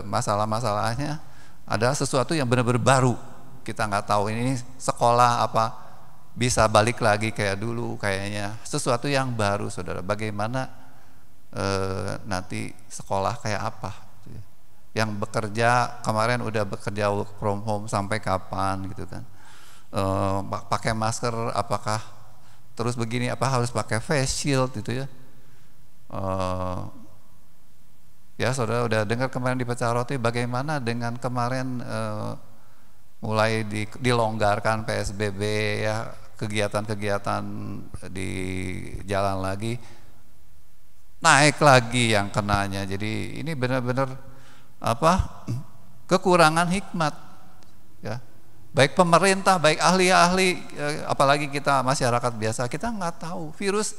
masalah-masalahnya ada sesuatu yang benar-benar baru. Kita nggak tahu ini sekolah apa bisa balik lagi kayak dulu kayaknya. Sesuatu yang baru saudara. Bagaimana nanti sekolah kayak apa? Yang bekerja kemarin udah bekerja work from home sampai kapan gitu kan? Pakai masker apakah terus begini? Apa harus pakai face shield gitu ya? Ya saudara udah dengar kemarin di Pecah Roti bagaimana dengan kemarin mulai dilonggarkan PSBB ya, kegiatan-kegiatan di jalan lagi naik lagi yang kenanya. Jadi ini benar-benar kekurangan hikmat ya. Baik pemerintah, baik ahli-ahli, apalagi kita masyarakat biasa, kita nggak tahu virus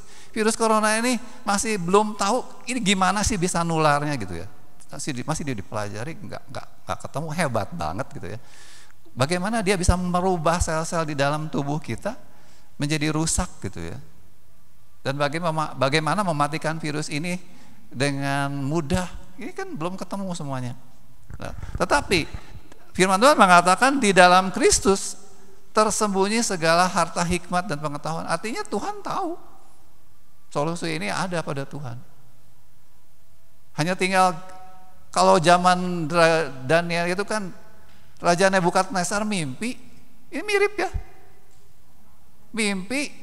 corona ini masih belum tahu ini gimana sih bisa nularnya gitu ya. Masih dipelajari, nggak ketemu, hebat banget gitu ya. Bagaimana dia bisa merubah sel-sel di dalam tubuh kita menjadi rusak gitu ya. Dan bagaimana mematikan virus ini dengan mudah, ini kan belum ketemu semuanya. Nah, tetapi Firman Tuhan mengatakan di dalam Kristus tersembunyi segala harta hikmat dan pengetahuan. Artinya Tuhan tahu solusi ini ada pada Tuhan. Hanya tinggal kalau zaman Daniel itu kan Raja Nebukadnezar mimpi, ini mirip ya. Mimpi,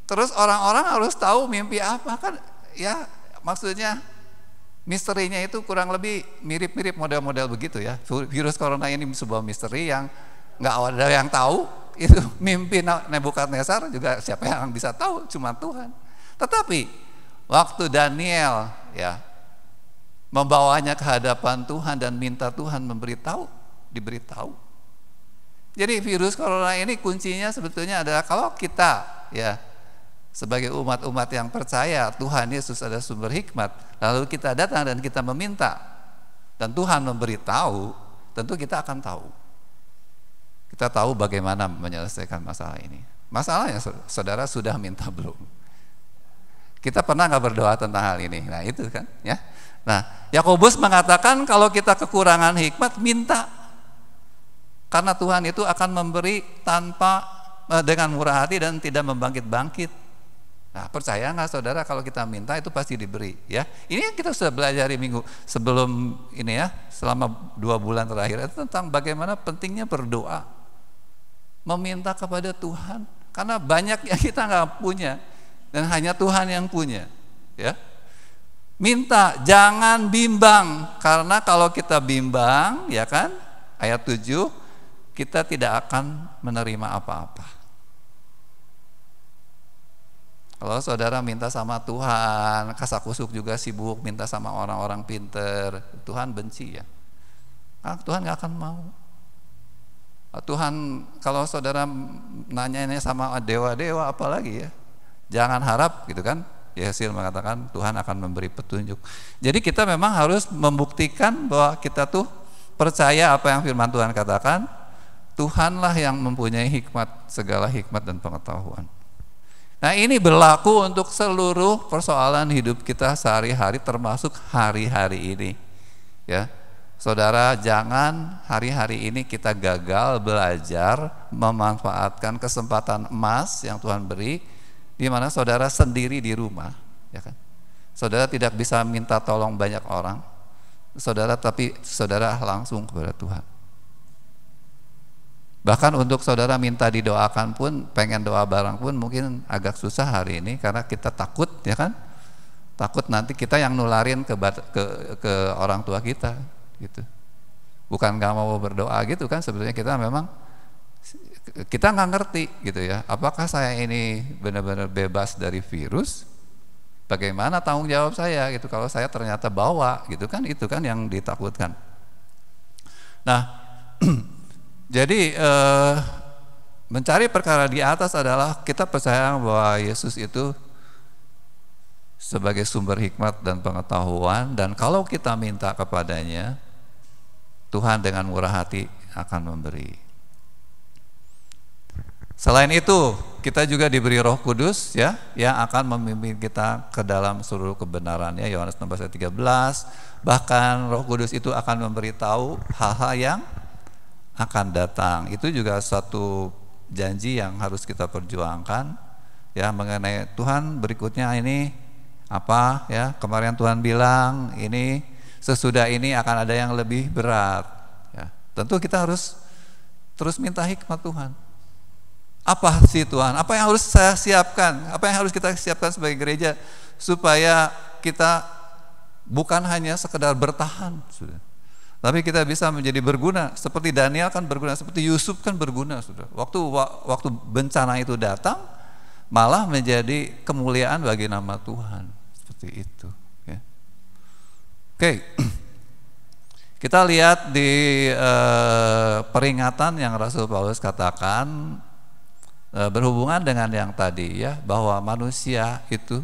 terus orang-orang harus tahu mimpi apa kan? Ya maksudnya misterinya itu kurang lebih mirip-mirip model-model begitu ya. Virus corona ini sebuah misteri yang nggak ada yang tahu. Itu mimpi Nebukadnezar juga siapa yang bisa tahu? Cuma Tuhan. Tetapi waktu Daniel ya membawanya ke hadapan Tuhan dan minta Tuhan diberitahu. Jadi virus corona ini kuncinya sebetulnya adalah kalau kita ya sebagai umat-umat yang percaya Tuhan Yesus ada sumber hikmat, lalu kita datang dan kita meminta dan Tuhan memberitahu, tentu kita akan tahu. Kita tahu bagaimana menyelesaikan masalah ini. Masalahnya saudara sudah minta belum? Kita pernah nggak berdoa tentang hal ini? Nah itu kan ya. Nah Yakobus mengatakan kalau kita kekurangan hikmat minta, karena Tuhan itu akan memberi dengan murah hati dan tidak membangkit-bangkit. Nah, percaya nggak saudara kalau kita minta itu pasti diberi ya. Ini kita sudah belajar minggu sebelum ini ya, selama 2 bulan terakhir itu tentang bagaimana pentingnya berdoa, meminta kepada Tuhan, karena banyak yang kita nggak punya dan hanya Tuhan yang punya ya. Minta, jangan bimbang, karena kalau kita bimbang ya kan, ayat 7 kita tidak akan menerima apa-apa. Kalau saudara minta sama Tuhan, kasakusuk juga sibuk minta sama orang-orang pinter, Tuhan benci ya. Tuhan gak akan mau. Tuhan kalau saudara nanyanya sama dewa-dewa apalagi ya, jangan harap gitu kan. Yesus mengatakan Tuhan akan memberi petunjuk. Jadi kita memang harus membuktikan bahwa kita tuh percaya apa yang firman Tuhan katakan. Tuhanlah yang mempunyai hikmat, segala hikmat dan pengetahuan. Nah ini berlaku untuk seluruh persoalan hidup kita sehari-hari, termasuk hari-hari ini ya. Saudara, jangan hari-hari ini kita gagal belajar memanfaatkan kesempatan emas yang Tuhan beri di mana saudara sendiri di rumah, ya kan? Saudara tidak bisa minta tolong banyak orang, tapi saudara langsung kepada Tuhan. Bahkan untuk saudara minta didoakan pun, pengen doa bareng pun mungkin agak susah hari ini karena kita takut, ya kan? Takut nanti kita yang nularin ke orang tua kita, gitu. Bukan nggak mau berdoa gitu kan, sebetulnya kita memang kita nggak ngerti gitu ya. Apakah saya ini benar-benar bebas dari virus? Bagaimana tanggung jawab saya gitu kalau saya ternyata bawa gitu kan, itu kan yang ditakutkan. Nah, jadi mencari perkara di atas adalah kita percaya bahwa Yesus itu sebagai sumber hikmat dan pengetahuan, dan kalau kita minta kepadanya, Tuhan dengan murah hati akan memberi. Selain itu, kita juga diberi Roh Kudus ya, yang akan memimpin kita ke dalam seluruh kebenarannya. Yohanes 16 ayat 13. Bahkan Roh Kudus itu akan memberitahu hal-hal yang akan datang. Itu juga suatu janji yang harus kita perjuangkan ya, mengenai Tuhan berikutnya ini apa ya. Kemarin Tuhan bilang ini sesudah ini akan ada yang lebih berat ya. Tentu kita harus terus minta hikmat Tuhan. Apa sih Tuhan? Apa yang harus saya siapkan? Apa yang harus kita siapkan sebagai gereja supaya kita bukan hanya sekedar bertahan, sudah, tapi kita bisa menjadi berguna. Seperti Daniel kan berguna, seperti Yusuf kan berguna, sudah. Waktu bencana itu datang, malah menjadi kemuliaan bagi nama Tuhan, seperti itu. Ya. Oke. Kita lihat di peringatan yang Rasul Paulus katakan. Berhubungan dengan yang tadi ya, bahwa manusia itu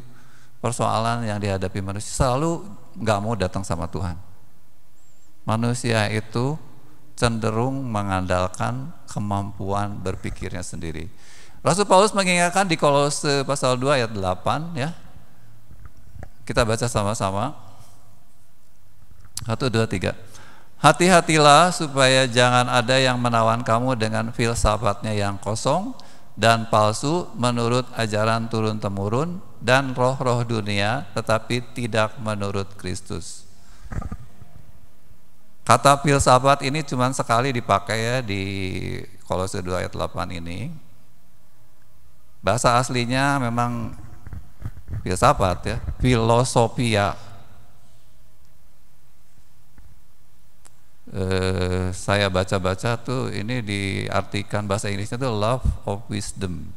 persoalan yang dihadapi manusia selalu nggak mau datang sama Tuhan. Manusia itu cenderung mengandalkan kemampuan berpikirnya sendiri. Rasul Paulus mengingatkan di Kolose pasal 2 ayat 8 ya. Kita baca sama-sama. 1, 2, 3. Hati-hatilah supaya jangan ada yang menawan kamu dengan filsafatnya yang kosong dan palsu menurut ajaran turun-temurun dan roh-roh dunia, tetapi tidak menurut Kristus. Kata filsafat ini cuma sekali dipakai ya di Kolose 2 ayat 8 ini. Bahasa aslinya memang filsafat ya, filosofia. Saya baca-baca tuh ini diartikan bahasa Inggrisnya tuh love of wisdom,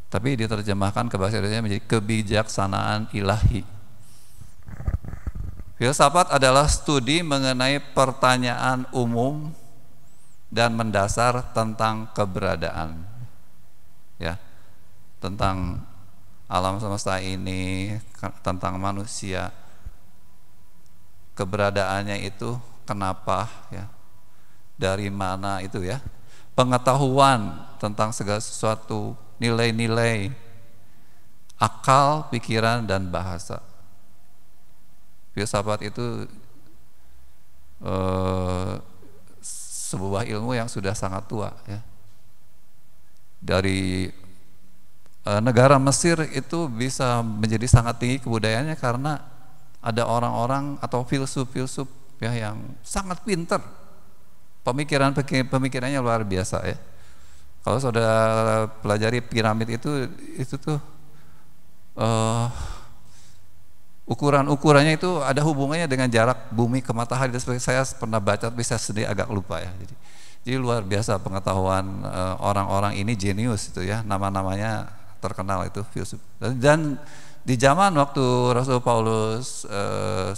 tapi diterjemahkan ke bahasa Indonesia menjadi kebijaksanaan ilahi. Filsafat adalah studi mengenai pertanyaan umum dan mendasar tentang keberadaan, ya, tentang alam semesta ini, tentang manusia, keberadaannya itu kenapa ya, dari mana itu ya, pengetahuan tentang segala sesuatu, nilai-nilai, akal, pikiran dan bahasa. Filsafat itu sebuah ilmu yang sudah sangat tua ya. Dari negara Mesir itu bisa menjadi sangat tinggi kebudayaannya karena ada orang-orang atau filsuf-filsuf ya yang sangat pintar, pemikirannya luar biasa ya. Kalau saudara pelajari piramid itu tuh ukurannya itu ada hubungannya dengan jarak bumi ke matahari. Saya pernah baca, bisa sendiri agak lupa ya. Jadi luar biasa pengetahuan orang-orang ini, jenius itu ya, nama-namanya terkenal itu filsuf. Dan di zaman waktu Rasul Paulus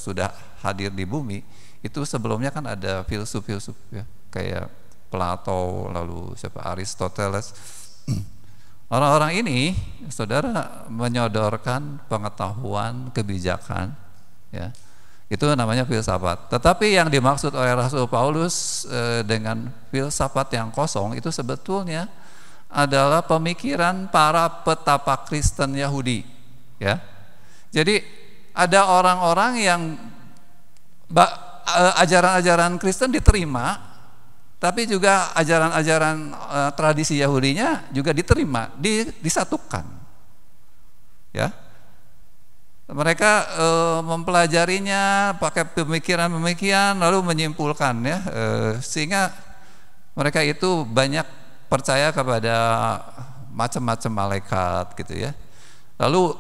sudah hadir di bumi, itu sebelumnya kan ada filsuf-filsuf ya, kayak Plato, lalu siapa, Aristoteles. Orang-orang ini, saudara, menyodorkan pengetahuan, kebijakan, ya, itu namanya filsafat. Tetapi yang dimaksud oleh Rasul Paulus dengan filsafat yang kosong itu sebetulnya adalah pemikiran para petapa Kristen Yahudi, ya. Jadi ada orang-orang yang ajaran-ajaran Kristen diterima, tapi juga ajaran-ajaran tradisi Yahudinya juga diterima, disatukan. ya. Mereka mempelajarinya pakai pemikiran lalu menyimpulkan, ya, sehingga mereka itu banyak percaya kepada macam-macam malaikat gitu ya. Lalu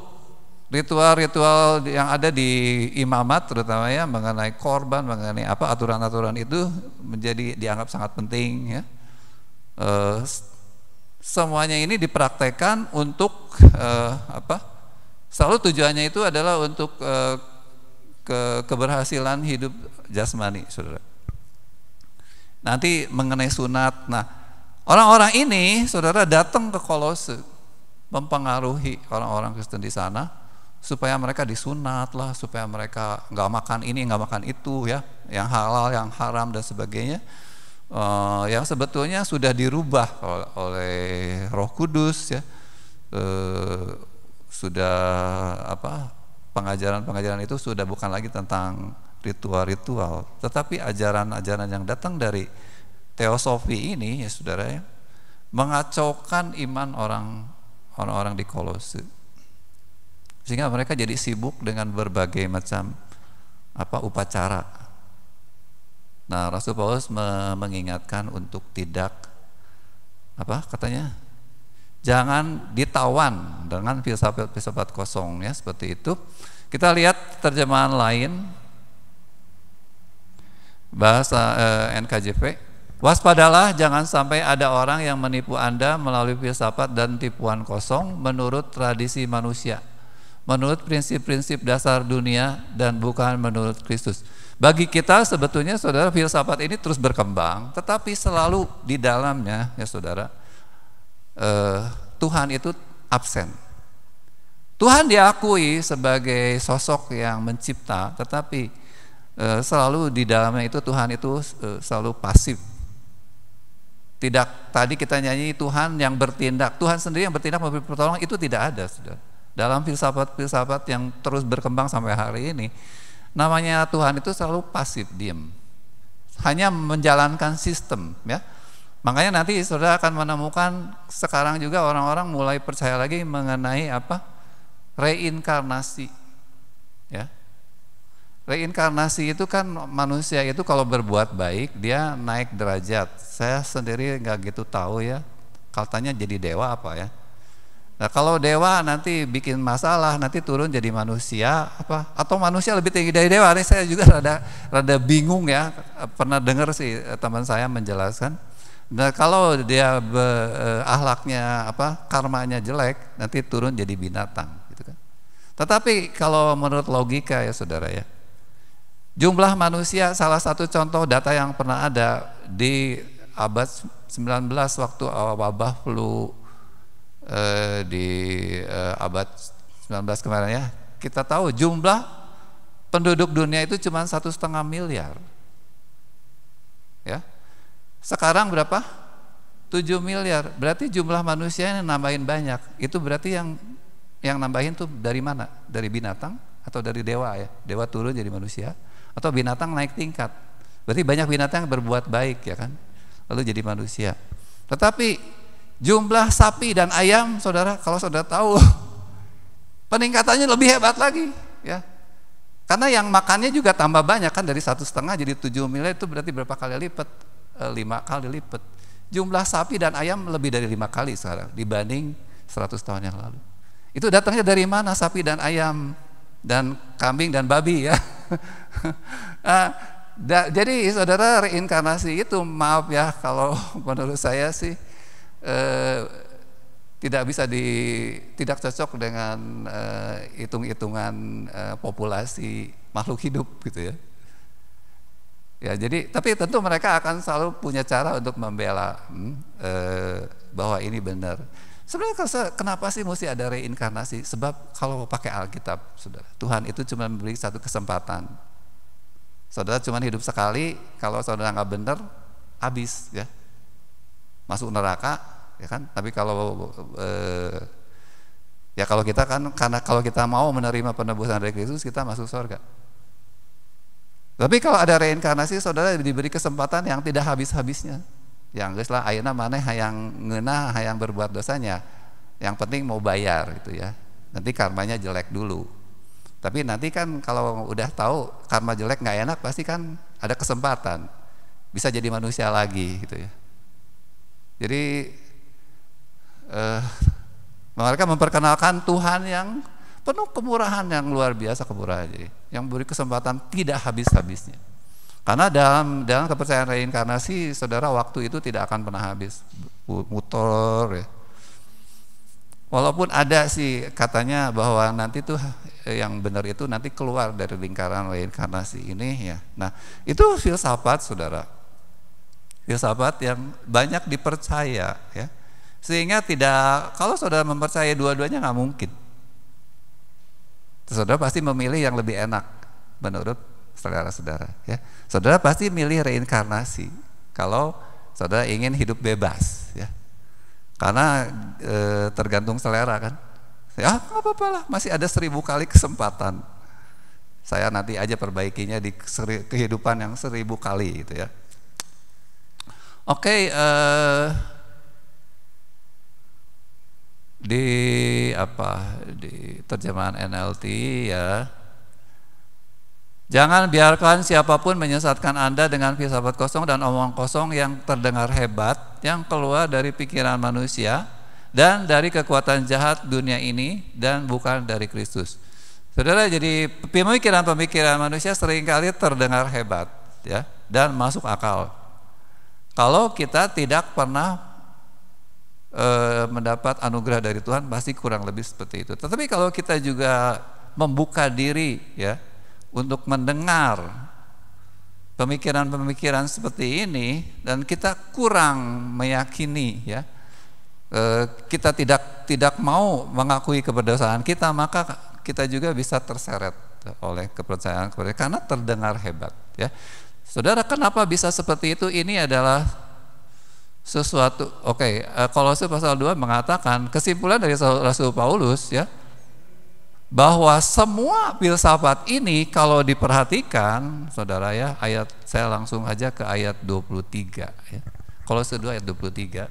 ritual-ritual yang ada di imamat terutama ya mengenai korban, mengenai apa aturan-aturan itu menjadi dianggap sangat penting ya. Semuanya ini dipraktekkan untuk selalu tujuannya itu adalah untuk keberhasilan hidup jasmani, saudara. Nanti mengenai sunat, nah orang-orang ini, saudara, datang ke Kolose mempengaruhi orang-orang Kristen di sana supaya mereka disunat lah, supaya mereka nggak makan ini, nggak makan itu ya, yang halal, yang haram dan sebagainya. Yang sebetulnya sudah dirubah oleh Roh Kudus ya, sudah pengajaran-pengajaran itu sudah bukan lagi tentang ritual-ritual, tetapi ajaran-ajaran yang datang dari teosofi ini ya saudara ya, mengacaukan iman orang-orang di Kolose, sehingga mereka jadi sibuk dengan berbagai macam upacara. Nah, Rasul Paulus mengingatkan untuk tidak jangan ditawan dengan filsafat kosong ya, seperti itu. Kita lihat terjemahan lain bahasa NKJV. Waspadalah jangan sampai ada orang yang menipu Anda melalui filsafat dan tipuan kosong menurut tradisi manusia, menurut prinsip-prinsip dasar dunia dan bukan menurut Kristus. Bagi kita sebetulnya saudara, filsafat ini terus berkembang, tetapi selalu di dalamnya ya saudara, Tuhan itu absen. Tuhan diakui sebagai sosok yang mencipta, tetapi selalu di dalamnya itu Tuhan itu selalu pasif. Tidak, tadi kita nyanyi Tuhan yang bertindak, Tuhan sendiri yang bertindak memberi pertolongan, itu tidak ada saudara. Dalam filsafat-filsafat yang terus berkembang sampai hari ini, namanya Tuhan itu selalu pasif, diam, hanya menjalankan sistem ya. Makanya nanti saudara akan menemukan sekarang juga orang-orang mulai percaya lagi mengenai reinkarnasi ya. Reinkarnasi itu kan manusia itu kalau berbuat baik dia naik derajat. Saya sendiri nggak gitu tahu ya, katanya jadi dewa apa ya. Nah, kalau dewa nanti bikin masalah, nanti turun jadi manusia atau manusia lebih tinggi dari dewa. Ini saya juga rada bingung ya. Pernah dengar sih teman saya menjelaskan. Nah, kalau dia akhlaknya karmanya jelek, nanti turun jadi binatang gitu kan. Tetapi kalau menurut logika ya saudara ya, jumlah manusia, salah satu contoh data yang pernah ada di abad 19 waktu wabah flu di abad 19 kemarin ya, kita tahu jumlah penduduk dunia itu cuma 1,5 miliar ya. Sekarang berapa? 7 miliar. Berarti jumlah manusia yang nambahin banyak. Itu berarti yang nambahin tuh dari mana? Dari binatang atau dari dewa ya? Dewa turun jadi manusia atau binatang naik tingkat. Berarti banyak binatang yang berbuat baik ya kan, lalu jadi manusia. Tetapi jumlah sapi dan ayam, saudara, kalau saudara tahu peningkatannya lebih hebat lagi ya. Karena yang makannya juga tambah banyak kan, dari 1,5 jadi 7 miliar, itu berarti berapa kali lipat? 5 kali lipat. Jumlah sapi dan ayam lebih dari 5 kali sekarang dibanding 100 tahun yang lalu. Itu datangnya dari mana sapi dan ayam dan kambing dan babi ya? Jadi saudara, reinkarnasi itu maaf ya, kalau menurut saya sih tidak cocok dengan hitung-hitungan populasi makhluk hidup gitu ya. Ya, jadi tapi tentu mereka akan selalu punya cara untuk membela bahwa ini benar. Sebenarnya kenapa sih mesti ada reinkarnasi? Sebab kalau pakai Alkitab, saudara, Tuhan itu cuma memberi satu kesempatan. Saudara cuma hidup sekali, kalau saudara nggak benar, habis ya, masuk neraka, ya kan? Tapi kalau kalau kita kan, karena kalau kita mau menerima penebusan dari Kristus, kita masuk surga. Tapi kalau ada reinkarnasi, saudara diberi kesempatan yang tidak habis-habisnya. Yang geuslah ayeuna maneh hayang ngeunah, hayang berbuat dosanya. Yang penting mau bayar gitu ya. nanti karmanya jelek dulu. Tapi nanti kan kalau udah tahu karma jelek nggak enak, pasti kan ada kesempatan bisa jadi manusia lagi gitu ya. Jadi mereka memperkenalkan Tuhan yang penuh kemurahan, yang luar biasa kemurahan, jadi yang beri kesempatan tidak habis-habisnya. Karena dalam kepercayaan reinkarnasi, saudara, waktu itu tidak akan pernah habis, muter ya. Walaupun ada sih katanya bahwa nanti tuh yang benar itu nanti keluar dari lingkaran reinkarnasi ini ya. Nah, itu filsafat, saudara. Filsafat yang banyak dipercaya ya. Sehingga tidak, kalau saudara mempercayai dua-duanya nggak mungkin. Saudara pasti memilih yang lebih enak menurut saudara-saudara ya. Saudara pasti milih reinkarnasi kalau saudara ingin hidup bebas ya. Karena tergantung selera kan. Ya nggak apa-apa lah, masih ada 1000 kali kesempatan. Saya nanti aja perbaikinya di kehidupan yang 1000 kali gitu ya. Oke, di terjemahan NLT ya, jangan biarkan siapapun menyesatkan Anda dengan filsafat kosong dan omong kosong yang terdengar hebat, yang keluar dari pikiran manusia dan dari kekuatan jahat dunia ini dan bukan dari Kristus. Saudara, jadi pemikiran-pemikiran manusia seringkali terdengar hebat ya dan masuk akal. Kalau kita tidak pernah mendapat anugerah dari Tuhan, pasti kurang lebih seperti itu. Tetapi kalau kita juga membuka diri ya untuk mendengar pemikiran-pemikiran seperti ini dan kita kurang meyakini ya, kita tidak mau mengakui keberdosaan kita, maka kita juga bisa terseret oleh kepercayaan karena terdengar hebat ya. Saudara, kenapa bisa seperti itu? Ini adalah sesuatu, Kolose pasal 2 mengatakan, kesimpulan dari Rasul Paulus ya, bahwa semua filsafat ini kalau diperhatikan, saudara ya, saya langsung aja ke ayat 23 ya. Kolose 2 ayat 23.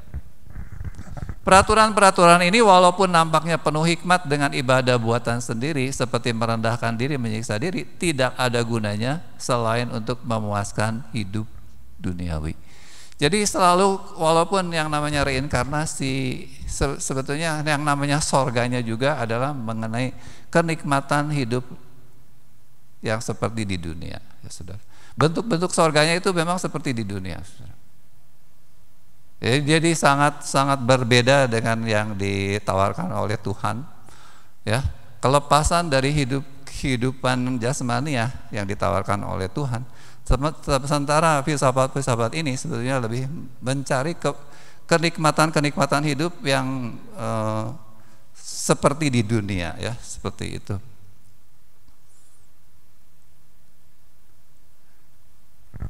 Peraturan-peraturan ini walaupun nampaknya penuh hikmat dengan ibadah buatan sendiri seperti merendahkan diri, menyiksa diri, tidak ada gunanya selain untuk memuaskan hidup duniawi. Jadi selalu, walaupun yang namanya reinkarnasi, sebetulnya yang namanya sorganya juga adalah mengenai kenikmatan hidup yang seperti di dunia ya, saudara. Bentuk-bentuk sorganya itu memang seperti di dunia, saudara. Jadi sangat berbeda dengan yang ditawarkan oleh Tuhan ya. Kelepasan dari kehidupan jasmani ya yang ditawarkan oleh Tuhan. Sementara filsafat-filsafat ini sebetulnya lebih mencari kenikmatan hidup yang seperti di dunia ya, seperti itu.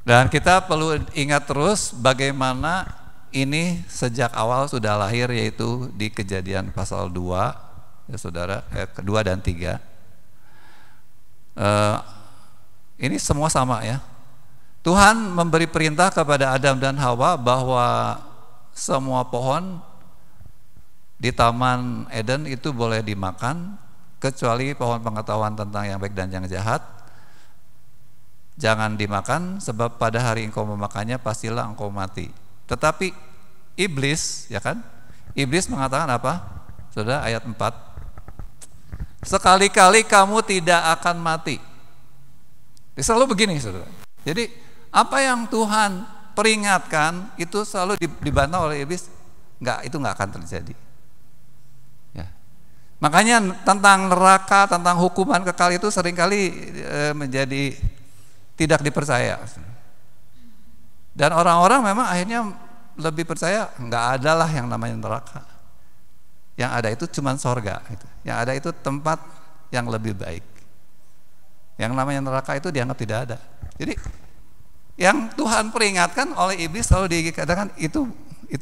Dan kita perlu ingat terus bagaimana ini sejak awal sudah lahir, yaitu di Kejadian pasal 2 ya saudara, 2 dan 3. Ini semua sama ya. Tuhan memberi perintah kepada Adam dan Hawa bahwa semua pohon di Taman Eden itu boleh dimakan kecuali pohon pengetahuan tentang yang baik dan yang jahat. Jangan dimakan sebab pada hari engkau memakannya pastilah engkau mati. Tetapi iblis, ya kan? Iblis mengatakan apa? Saudara, ayat 4. Sekali-kali kamu tidak akan mati. Selalu begini, saudara. Jadi apa yang Tuhan peringatkan itu selalu dibantah oleh iblis, itu nggak akan terjadi. Ya. Makanya tentang neraka, tentang hukuman kekal itu seringkali menjadi tidak dipercaya. Dan orang-orang memang akhirnya lebih percaya nggak ada lah yang namanya neraka. Yang ada itu cuma sorga. Yang ada itu tempat yang lebih baik. Yang namanya neraka itu dianggap tidak ada. Jadi yang Tuhan peringatkan oleh iblis selalu dikatakan itu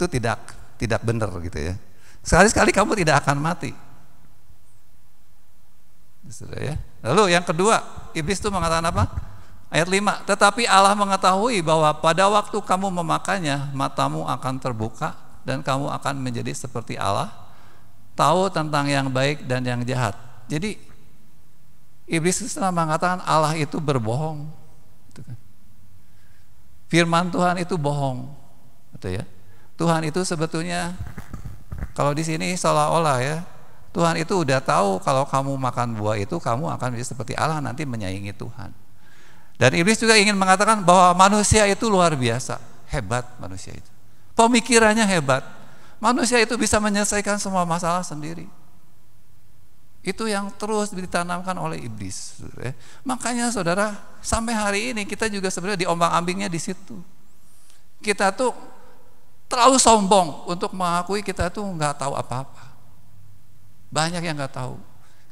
tidak benar gitu ya. Sekali-sekali kamu tidak akan mati. Ya. Lalu yang kedua, iblis itu mengatakan apa? Ayat 5, tetapi Allah mengetahui bahwa pada waktu kamu memakannya, matamu akan terbuka dan kamu akan menjadi seperti Allah, tahu tentang yang baik dan yang jahat. Jadi iblis itu mengatakan Allah itu berbohong. Gitu kan. Firman Tuhan itu bohong, gitu ya. Tuhan itu sebetulnya kalau di sini seolah-olah ya, Tuhan itu udah tahu kalau kamu makan buah itu kamu akan menjadi seperti Allah, nanti menyaingi Tuhan. Dan iblis juga ingin mengatakan bahwa manusia itu luar biasa, hebat manusia itu. Pemikirannya hebat. Manusia itu bisa menyelesaikan semua masalah sendiri. Itu yang terus ditanamkan oleh iblis. Makanya saudara, sampai hari ini kita juga sebenarnya diombang-ambingnya di situ. Kita tuh terlalu sombong untuk mengakui kita tuh nggak tahu apa-apa. Banyak yang nggak tahu.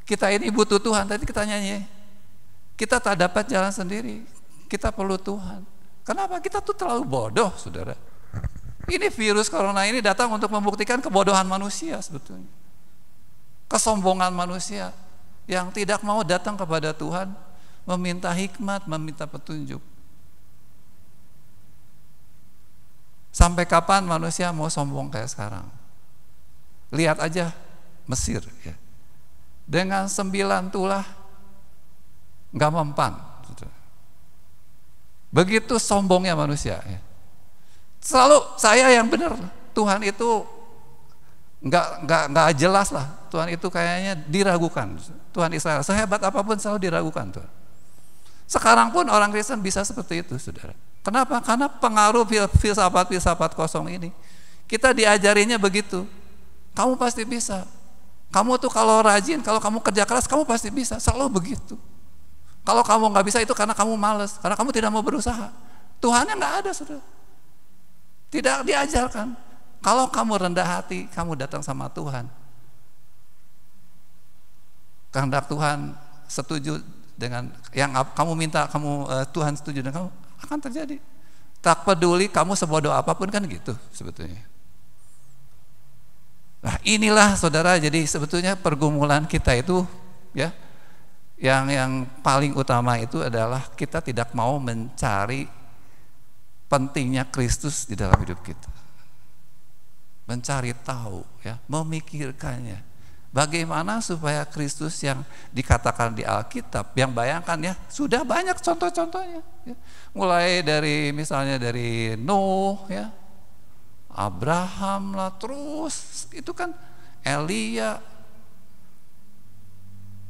Kita ini butuh Tuhan. Tadi kita nyanyi, kita tak dapat jalan sendiri. Kita perlu Tuhan. Kenapa? Kita tuh terlalu bodoh, saudara. Ini virus corona ini datang untuk membuktikan kebodohan manusia sebetulnya. Kesombongan manusia yang tidak mau datang kepada Tuhan, meminta hikmat, meminta petunjuk. Sampai kapan manusia mau sombong kayak sekarang? Lihat aja Mesir ya. Dengan 9 tulah nggak mempan. Begitu sombongnya manusia ya. Selalu saya yang benar, Tuhan itu nggak jelas lah. Tuhan itu kayaknya diragukan. Tuhan Israel sehebat apapun selalu diragukan Tuhan. Sekarang pun orang Kristen bisa seperti itu, saudara. Kenapa? Karena pengaruh filsafat kosong ini. Kita diajarinya begitu. Kamu pasti bisa. Kamu tuh kalau rajin, kalau kamu kerja keras, kamu pasti bisa. Selalu begitu. Kalau kamu nggak bisa itu karena kamu malas, karena kamu tidak mau berusaha. Tuhannya nggak ada, saudara. Tidak diajarkan. Kalau kamu rendah hati, kamu datang sama Tuhan. Kehendak Tuhan setuju dengan yang kamu minta, Tuhan setuju dengan kamu, akan terjadi. Tak peduli kamu sebodoh apapun kan gitu sebetulnya. Nah inilah saudara, jadi sebetulnya pergumulan kita itu ya, yang paling utama itu adalah kita tidak mau mencari pentingnya Kristus di dalam hidup kita. Mencari tahu ya, memikirkannya. Bagaimana supaya Kristus yang dikatakan di Alkitab, yang bayangkan ya, sudah banyak contoh-contohnya ya. Mulai dari misalnya dari Nuh ya, Abraham lah, terus itu kan Elia.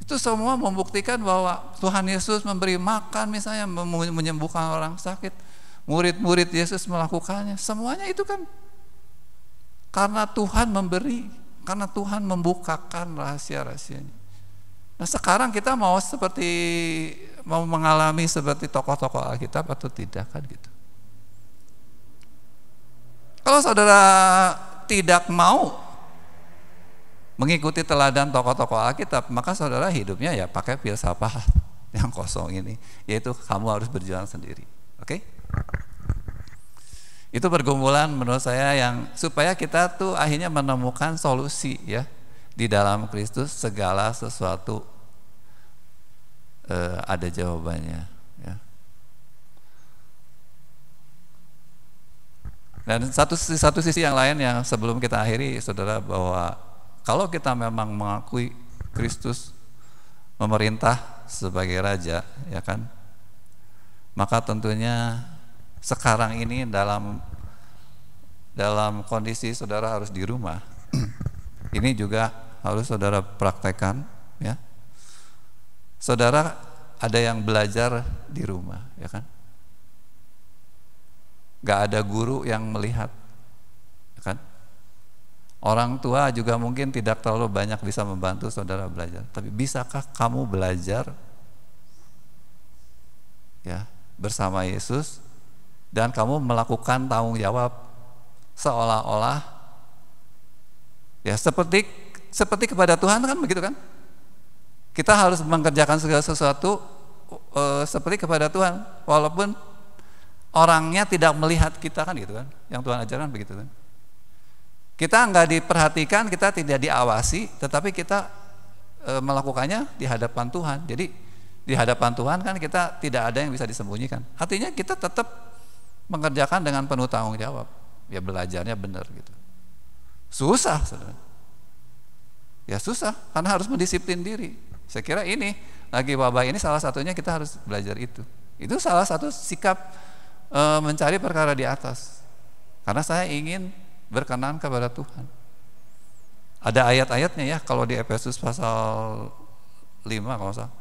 Itu semua membuktikan bahwa Tuhan Yesus memberi makan misalnya, menyembuhkan orang sakit. Murid-murid Yesus melakukannya. Semuanya itu kan karena Tuhan memberi, karena Tuhan membukakan rahasia-rahasianya. Nah sekarang kita mau mengalami seperti tokoh-tokoh Alkitab atau tidak kan gitu. Kalau saudara tidak mau mengikuti teladan tokoh-tokoh Alkitab, maka saudara hidupnya ya pakai filsafat yang kosong ini, yaitu kamu harus berjuang sendiri. Oke? Itu pergumulan menurut saya yang supaya kita tuh akhirnya menemukan solusi ya di dalam Kristus. Segala sesuatu ada jawabannya ya. Dan satu sisi yang lain yang sebelum kita akhiri saudara, bahwa kalau kita memang mengakui Kristus memerintah sebagai raja ya kan, maka tentunya sekarang ini dalam kondisi saudara harus di rumah, ini juga harus saudara praktekkan ya. Saudara ada yang belajar di rumah ya kan, gak ada guru yang melihat ya kan. Orang tua juga mungkin tidak terlalu banyak bisa membantu saudara belajar, tapi bisakah kamu belajar ya bersama Yesus dan kamu melakukan tanggung jawab seolah-olah ya seperti kepada Tuhan kan begitu kan? Kita harus mengerjakan segala sesuatu seperti kepada Tuhan, walaupun orangnya tidak melihat kita kan gitu kan? Yang Tuhan ajarkan begitu kan? Kita nggak diperhatikan, kita tidak diawasi, tetapi kita melakukannya di hadapan Tuhan. Jadi di hadapan Tuhan kan kita tidak ada yang bisa disembunyikan. Artinya kita tetap mengerjakan dengan penuh tanggung jawab. Ya belajarnya benar gitu. Susah saudara. Ya susah, karena harus mendisiplin diri. Saya kira ini lagi wabah ini salah satunya kita harus belajar itu. Itu salah satu sikap mencari perkara di atas. Karena saya ingin berkenan kepada Tuhan. Ada ayat-ayatnya ya, kalau di Efesus pasal 5 kalau salah.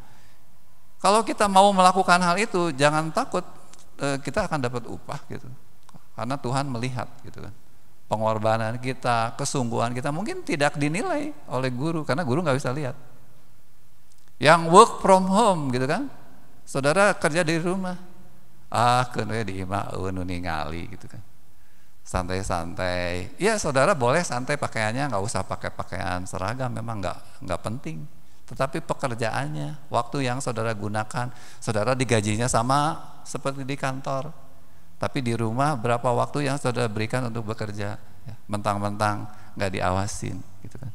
Kalau kita mau melakukan hal itu, jangan takut, kita akan dapat upah gitu. Karena Tuhan melihat gitu kan. Pengorbanan kita, kesungguhan kita mungkin tidak dinilai oleh guru, karena guru nggak bisa lihat. Yang work from home gitu kan, saudara kerja di rumah, kenwe di imah ningali gitu kan, santai-santai. Ya saudara boleh santai pakaiannya, nggak usah pakai pakaian seragam, memang nggak penting. Tetapi pekerjaannya, waktu yang saudara gunakan, saudara digajinya sama seperti di kantor. Tapi di rumah berapa waktu yang saudara berikan untuk bekerja? Ya, mentang-mentang nggak diawasin, gitu kan?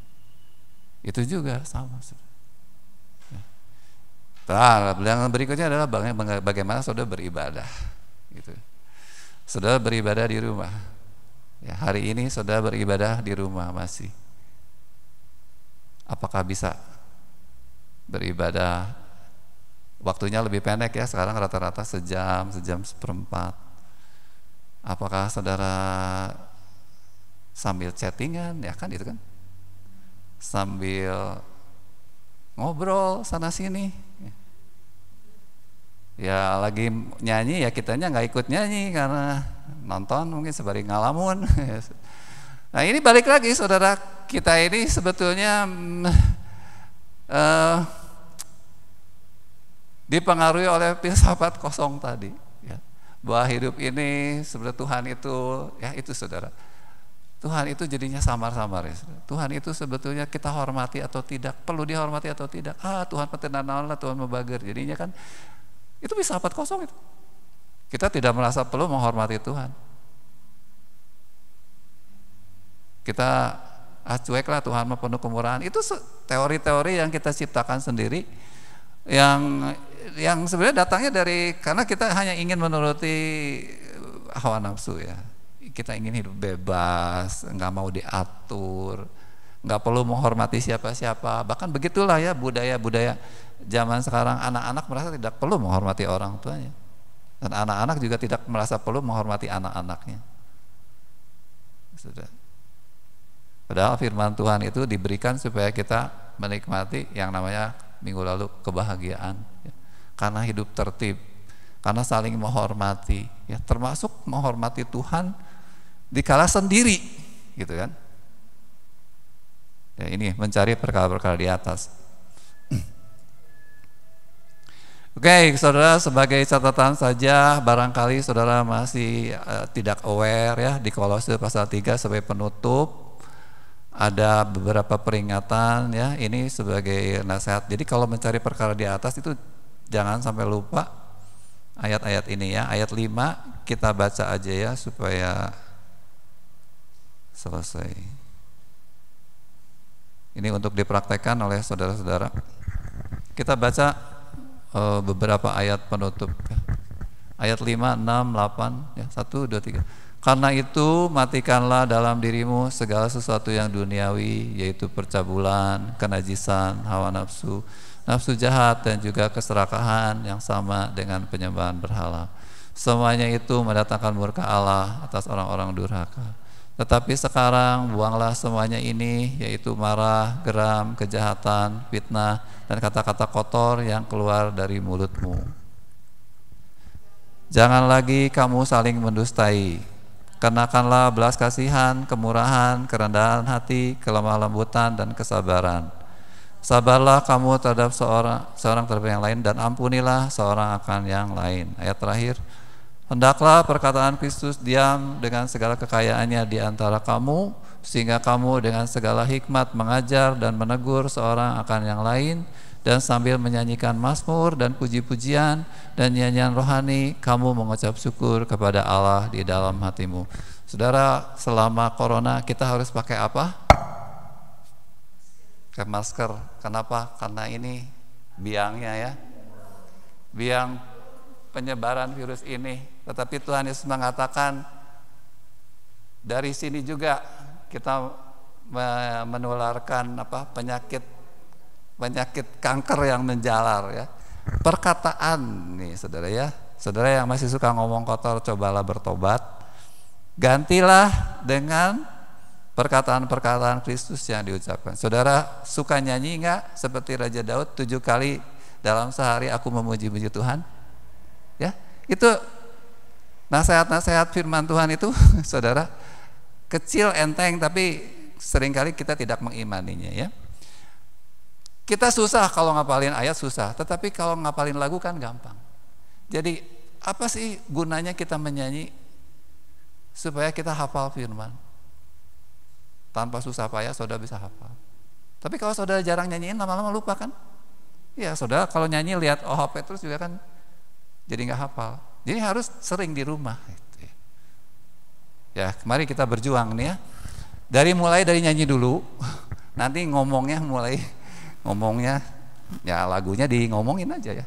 Itu juga sama. Ya. Nah, yang berikutnya adalah bagaimana saudara beribadah, gitu. Saudara beribadah di rumah. Ya, hari ini saudara beribadah di rumah masih. Apakah bisa beribadah? Waktunya lebih pendek ya, sekarang rata-rata sejam seperempat. Apakah saudara sambil chattingan, ya kan itu kan, sambil ngobrol sana sini, ya lagi nyanyi ya kitanya nggak ikut nyanyi karena nonton mungkin sembari ngalamun. Nah ini balik lagi saudara, kita ini sebetulnya dipengaruhi oleh filsafat kosong tadi, ya. Bahwa hidup ini sebenarnya Tuhan itu, ya itu saudara, Tuhan itu jadinya samar-samar ya, saudara. Tuhan itu sebetulnya kita hormati atau tidak, perlu dihormati atau tidak. Tuhan petenanan lah, Tuhan membager. Jadinya kan itu filsafat kosong itu. Kita tidak merasa perlu menghormati Tuhan. Kita cueklah, Tuhan mau penuh kemurahan. Itu teori-teori yang kita ciptakan sendiri, yang sebenarnya datangnya dari karena kita hanya ingin menuruti hawa nafsu ya. Kita ingin hidup bebas, nggak mau diatur, nggak perlu menghormati siapa-siapa. Bahkan begitulah ya budaya-budaya zaman sekarang, anak-anak merasa tidak perlu menghormati orang tuanya, dan anak-anak juga tidak merasa perlu menghormati anak-anaknya. Sudah. Padahal firman Tuhan itu diberikan supaya kita menikmati yang namanya minggu lalu kebahagiaan, ya. Karena hidup tertib, karena saling menghormati, ya, termasuk menghormati Tuhan dikala sendiri, gitu kan? Ya, ini mencari perkara-perkara di atas. Oke, saudara, sebagai catatan saja, barangkali saudara masih tidak aware ya, di Kolose pasal 3 sampai penutup ada beberapa peringatan ya, ini sebagai nasihat. Jadi kalau mencari perkara di atas itu jangan sampai lupa ayat-ayat ini ya. Ayat 5 kita baca aja ya supaya selesai. Ini untuk dipraktekkan oleh saudara-saudara. Kita baca beberapa ayat penutup ya. Ayat 5, 6, 8 ya, 1, 2, 3. Karena itu matikanlah dalam dirimu segala sesuatu yang duniawi, yaitu percabulan, kenajisan, hawa nafsu, nafsu jahat, dan juga keserakahan yang sama dengan penyembahan berhala. Semuanya itu mendatangkan murka Allah atas orang-orang durhaka. Tetapi sekarang buanglah semuanya ini, yaitu marah, geram, kejahatan, fitnah, dan kata-kata kotor yang keluar dari mulutmu. Jangan lagi kamu saling mendustai. Kenakanlah belas kasihan, kemurahan, kerendahan hati, kelemah lembutan, dan kesabaran. Sabarlah kamu terhadap seorang terhadap yang lain, dan ampunilah seorang akan yang lain. Ayat terakhir, hendaklah perkataan Kristus diam dengan segala kekayaannya di antara kamu, sehingga kamu dengan segala hikmat mengajar dan menegur seorang akan yang lain, dan sambil menyanyikan mazmur dan puji-pujian dan nyanyian rohani, kamu mengucap syukur kepada Allah di dalam hatimu. Saudara, selama corona kita harus pakai apa? Pakai masker. Kenapa? Karena ini biangnya ya, biang penyebaran virus ini. Tetapi Tuhan Yesus mengatakan dari sini juga kita menularkan penyakit kanker yang menjalar ya. Perkataan nih saudara ya. Saudara yang masih suka ngomong kotor, cobalah bertobat. Gantilah dengan perkataan-perkataan Kristus yang diucapkan. Saudara suka nyanyi enggak seperti Raja Daud 7 kali dalam sehari aku memuji-muji Tuhan? Ya, itu nasihat-nasihat firman Tuhan itu saudara kecil enteng tapi seringkali kita tidak mengimaninya ya. Kita susah kalau ngapalin ayat susah, tetapi kalau ngapalin lagu kan gampang. Jadi apa sih gunanya kita menyanyi supaya kita hafal firman? Tanpa susah payah saudara bisa hafal. Tapi kalau saudara jarang nyanyiin lama-lama lupa kan? Ya saudara kalau nyanyi lihat OHP terus juga kan jadi nggak hafal. Jadi harus sering di rumah. Ya mari kita berjuang nih ya. Mulai dari nyanyi dulu, nanti ngomongnya ya lagunya di ngomongin aja ya.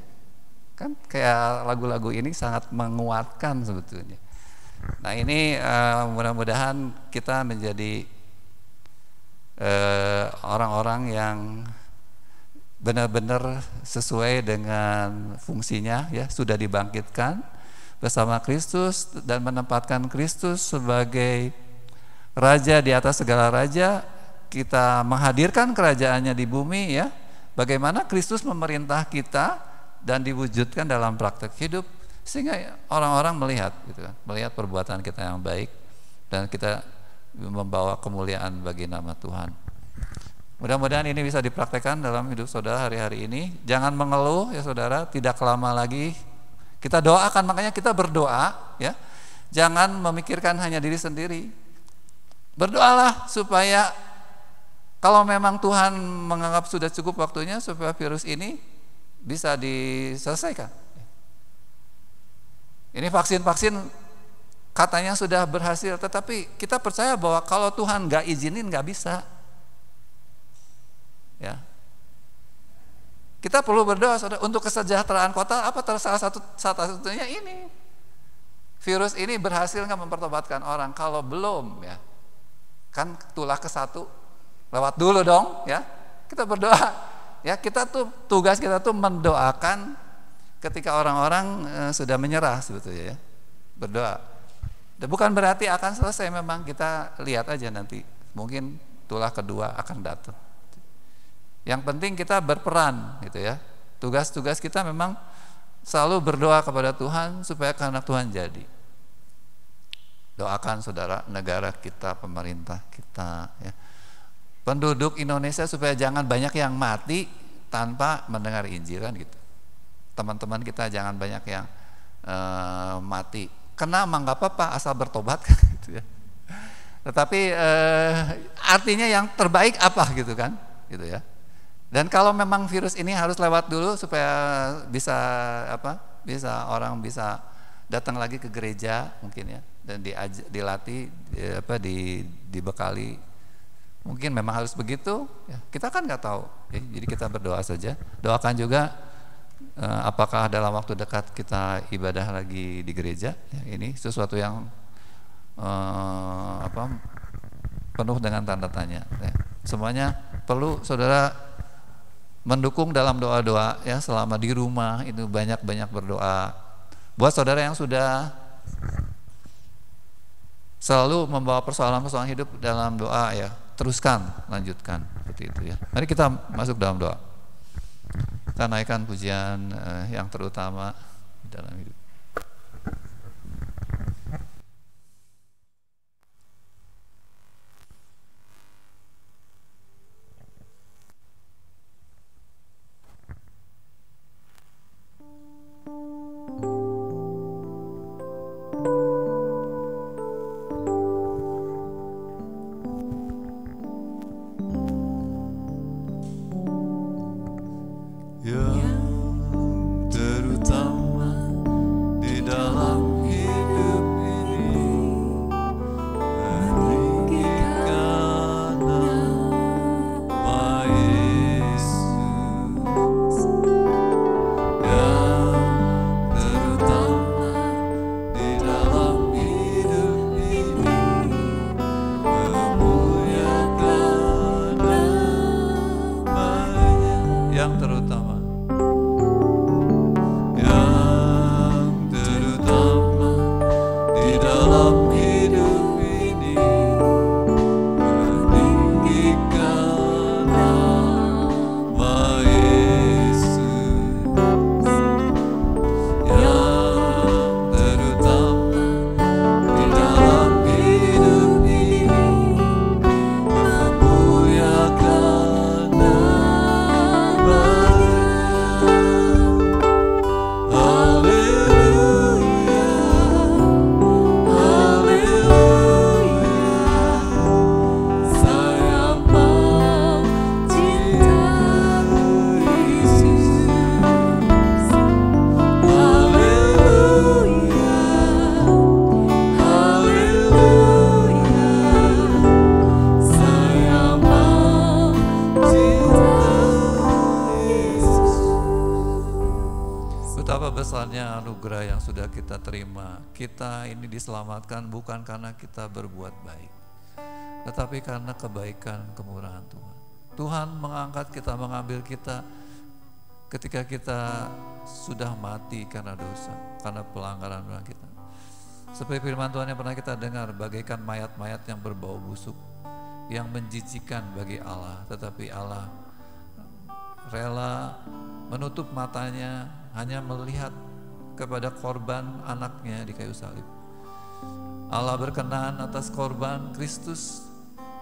Kan kayak lagu-lagu ini sangat menguatkan sebetulnya. Nah ini mudah-mudahan kita menjadi orang-orang yang benar-benar sesuai dengan fungsinya ya, sudah dibangkitkan bersama Kristus dan menempatkan Kristus sebagai Raja di atas segala raja. Kita menghadirkan kerajaannya di bumi ya. Bagaimana Kristus memerintah kita dan diwujudkan dalam praktek hidup sehingga orang-orang melihat gitu kan, melihat perbuatan kita yang baik dan kita membawa kemuliaan bagi nama Tuhan. Mudah-mudahan ini bisa dipraktekkan dalam hidup saudara hari-hari ini. Jangan mengeluh ya saudara, tidak lama lagi kita doakan, makanya kita berdoa ya. Jangan memikirkan hanya diri sendiri. Berdoalah supaya kalau memang Tuhan menganggap sudah cukup waktunya supaya virus ini bisa diselesaikan. Ini vaksin-vaksin katanya sudah berhasil, tetapi kita percaya bahwa kalau Tuhan nggak izinin nggak bisa. Ya, kita perlu berdoa saudara untuk kesejahteraan kota. Salah satunya ini virus ini berhasil nggak mempertobatkan orang? Kalau belum ya, kan tulah ke satu lewat dulu dong ya. Kita berdoa ya, tugas kita tuh mendoakan ketika orang-orang sudah menyerah sebetulnya ya. Berdoa. Dan bukan berarti akan selesai, memang kita lihat aja nanti. Mungkin tulah kedua akan datang. Yang penting kita berperan gitu ya. Tugas-tugas kita memang selalu berdoa kepada Tuhan supaya kehendak Tuhan jadi. Doakan saudara negara kita, pemerintah kita ya. Penduduk Indonesia supaya jangan banyak yang mati tanpa mendengar Injil kan gitu. Teman-teman kita jangan banyak yang mati. Kena mah nggak apa-apa asal bertobat kan gitu ya. Tetapi artinya yang terbaik apa gitu kan, gitu ya. Dan kalau memang virus ini harus lewat dulu supaya orang bisa datang lagi ke gereja mungkin ya, dan dilatih dibekali, mungkin memang harus begitu ya. Kita kan nggak tahu ya, jadi kita berdoa saja. Doakan juga apakah dalam waktu dekat kita ibadah lagi di gereja ya. Ini sesuatu yang penuh dengan tanda tanya ya. Semuanya perlu saudara mendukung dalam doa-doa ya, selama di rumah itu banyak-banyak berdoa. Buat saudara yang sudah selalu membawa persoalan-persoalan hidup dalam doa ya, teruskan, lanjutkan seperti itu ya. Mari kita masuk dalam doa. Kita naikkan pujian yang terutama dalam hidup. Yang terutama besarnya anugerah yang sudah kita terima. Kita ini diselamatkan bukan karena kita berbuat baik, tetapi karena kebaikan kemurahan Tuhan. Tuhan mengangkat kita, mengambil kita ketika kita sudah mati karena dosa, karena pelanggaran kita. Seperti firman Tuhan yang pernah kita dengar, bagaikan mayat-mayat yang berbau busuk, yang menjijikkan bagi Allah, tetapi Allah rela menutup matanya hanya melihat kepada korban anaknya di kayu salib. Allah berkenan atas korban Kristus.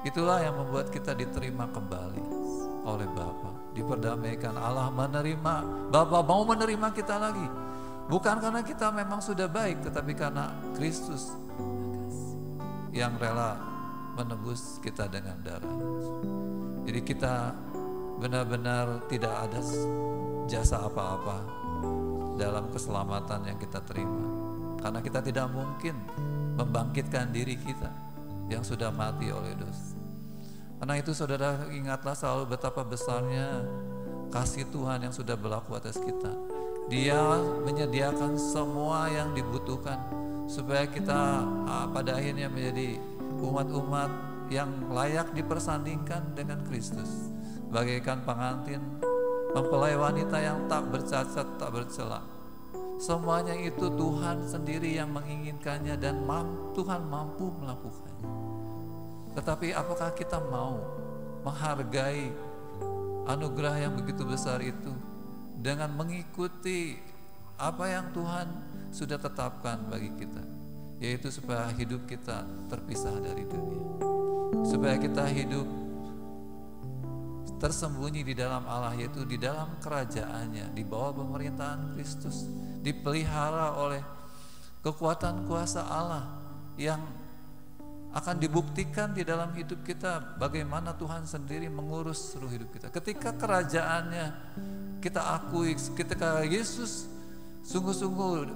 Itulah yang membuat kita diterima kembali oleh Bapa, diperdamaikan. Allah menerima, Bapa mau menerima kita lagi, bukan karena kita memang sudah baik, tetapi karena Kristus yang rela menebus kita dengan darah. Jadi kita benar-benar tidak ada jasa apa-apa dalam keselamatan yang kita terima, karena kita tidak mungkin membangkitkan diri kita yang sudah mati oleh dosa. Karena itu saudara, ingatlah selalu betapa besarnya kasih Tuhan yang sudah berlaku atas kita. Dia menyediakan semua yang dibutuhkan supaya kita pada akhirnya menjadi umat-umat yang layak dipersandingkan dengan Kristus, bagaikan pengantin mempelai wanita yang tak bercacat, tak bercela. Semuanya itu Tuhan sendiri yang menginginkannya dan Tuhan mampu melakukannya. Tetapi apakah kita mau menghargai anugerah yang begitu besar itu dengan mengikuti apa yang Tuhan sudah tetapkan bagi kita, yaitu supaya hidup kita terpisah dari dunia, supaya kita hidup tersembunyi di dalam Allah, yaitu di dalam kerajaannya, di bawah pemerintahan Kristus, dipelihara oleh kekuatan kuasa Allah yang akan dibuktikan di dalam hidup kita, bagaimana Tuhan sendiri mengurus seluruh hidup kita. Ketika kerajaannya kita akui, ketika Yesus sungguh-sungguh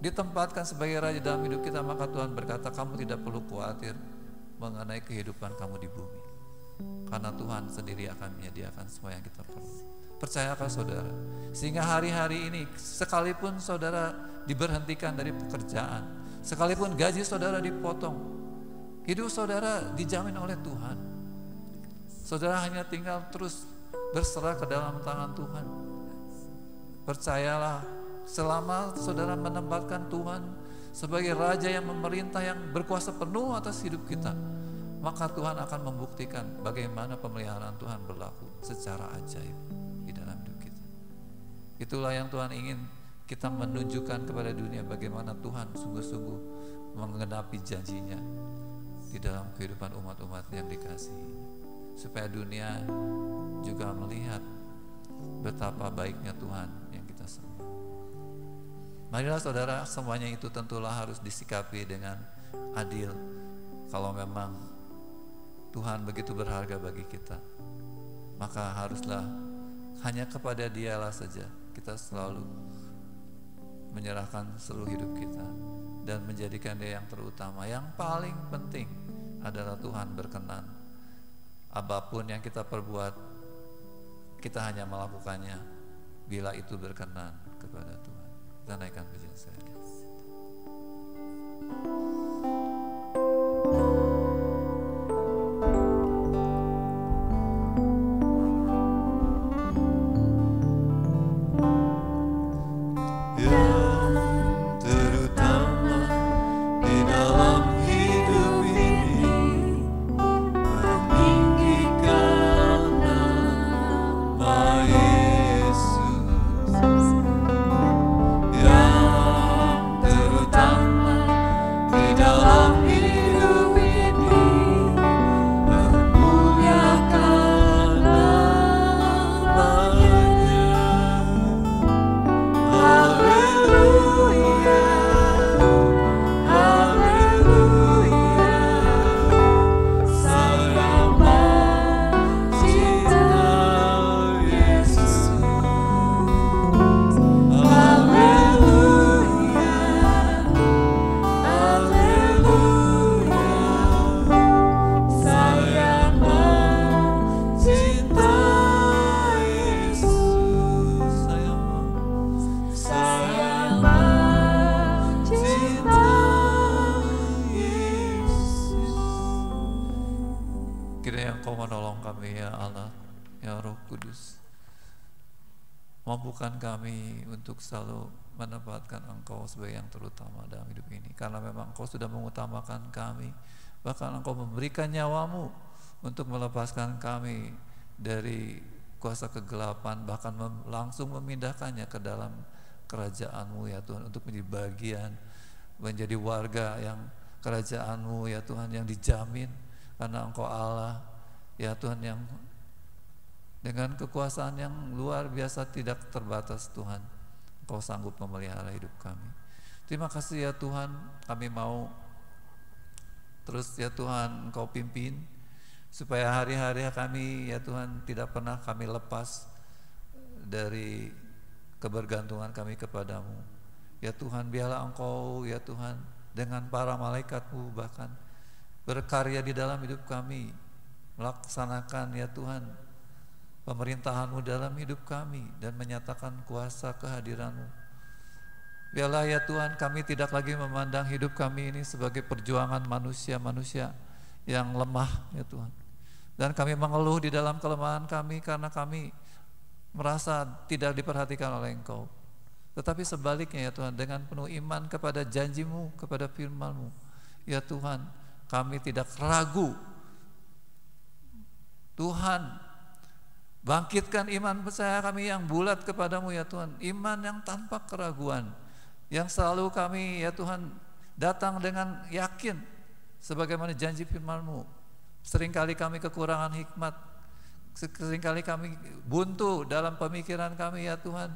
ditempatkan sebagai raja dalam hidup kita, maka Tuhan berkata, kamu tidak perlu khawatir mengenai kehidupan kamu di bumi, karena Tuhan sendiri akan menyediakan semua yang kita perlu. Percayakah saudara? Sehingga hari-hari ini, sekalipun saudara diberhentikan dari pekerjaan, sekalipun gaji saudara dipotong, hidup saudara dijamin oleh Tuhan. Saudara hanya tinggal terus berserah ke dalam tangan Tuhan. Percayalah, selama saudara menempatkan Tuhan sebagai raja yang memerintah, yang berkuasa penuh atas hidup kita, maka Tuhan akan membuktikan bagaimana pemeliharaan Tuhan berlaku secara ajaib di dalam hidup kita. Itulah yang Tuhan ingin kita menunjukkan kepada dunia, bagaimana Tuhan sungguh-sungguh menggenapi janjinya di dalam kehidupan umat-umat yang dikasihi, supaya dunia juga melihat betapa baiknya Tuhan yang kita sembah. Marilah saudara, semuanya itu tentulah harus disikapi dengan adil. Kalau memang Tuhan begitu berharga bagi kita, maka haruslah hanya kepada Dialah saja kita selalu menyerahkan seluruh hidup kita dan menjadikan Dia yang terutama. Yang paling penting adalah Tuhan berkenan. Apapun yang kita perbuat, kita hanya melakukannya bila itu berkenan kepada Tuhan. Kita naikkan pujian saya. Yang terutama Engkau menolong kami ya Allah, ya Roh Kudus. Mampukan kami untuk selalu menempatkan Engkau sebagai yang terutama dalam hidup ini, karena memang Engkau sudah mengutamakan kami, bahkan Engkau memberikan nyawamu untuk melepaskan kami dari kuasa kegelapan, bahkan langsung memindahkannya ke dalam kerajaan-Mu ya Tuhan, untuk menjadi bagian, menjadi warga yang kerajaan-Mu ya Tuhan, yang dijamin karena Engkau Allah ya Tuhan, yang dengan kekuasaan yang luar biasa tidak terbatas Tuhan. Engkau sanggup memelihara hidup kami. Terima kasih ya Tuhan, kami mau terus ya Tuhan Engkau pimpin, supaya hari-hari kami ya Tuhan tidak pernah kami lepas dari kebergantungan kami kepadamu. Ya Tuhan, biarlah Engkau ya Tuhan dengan para malaikat-Mu bahkan berkarya di dalam hidup kami, melaksanakan ya Tuhan pemerintahan-Mu dalam hidup kami dan menyatakan kuasa kehadiran-Mu. Biarlah ya Tuhan kami tidak lagi memandang hidup kami ini sebagai perjuangan manusia-manusia yang lemah ya Tuhan, dan kami mengeluh di dalam kelemahan kami karena kami merasa tidak diperhatikan oleh Engkau. Tetapi sebaliknya ya Tuhan, dengan penuh iman kepada janji-Mu, kepada firman-Mu ya Tuhan, kami tidak ragu. Tuhan, bangkitkan iman percaya kami yang bulat kepadamu ya Tuhan, iman yang tanpa keraguan, yang selalu kami ya Tuhan datang dengan yakin sebagaimana janji firman-Mu. Seringkali kami kekurangan hikmat, seringkali kami buntu dalam pemikiran kami ya Tuhan,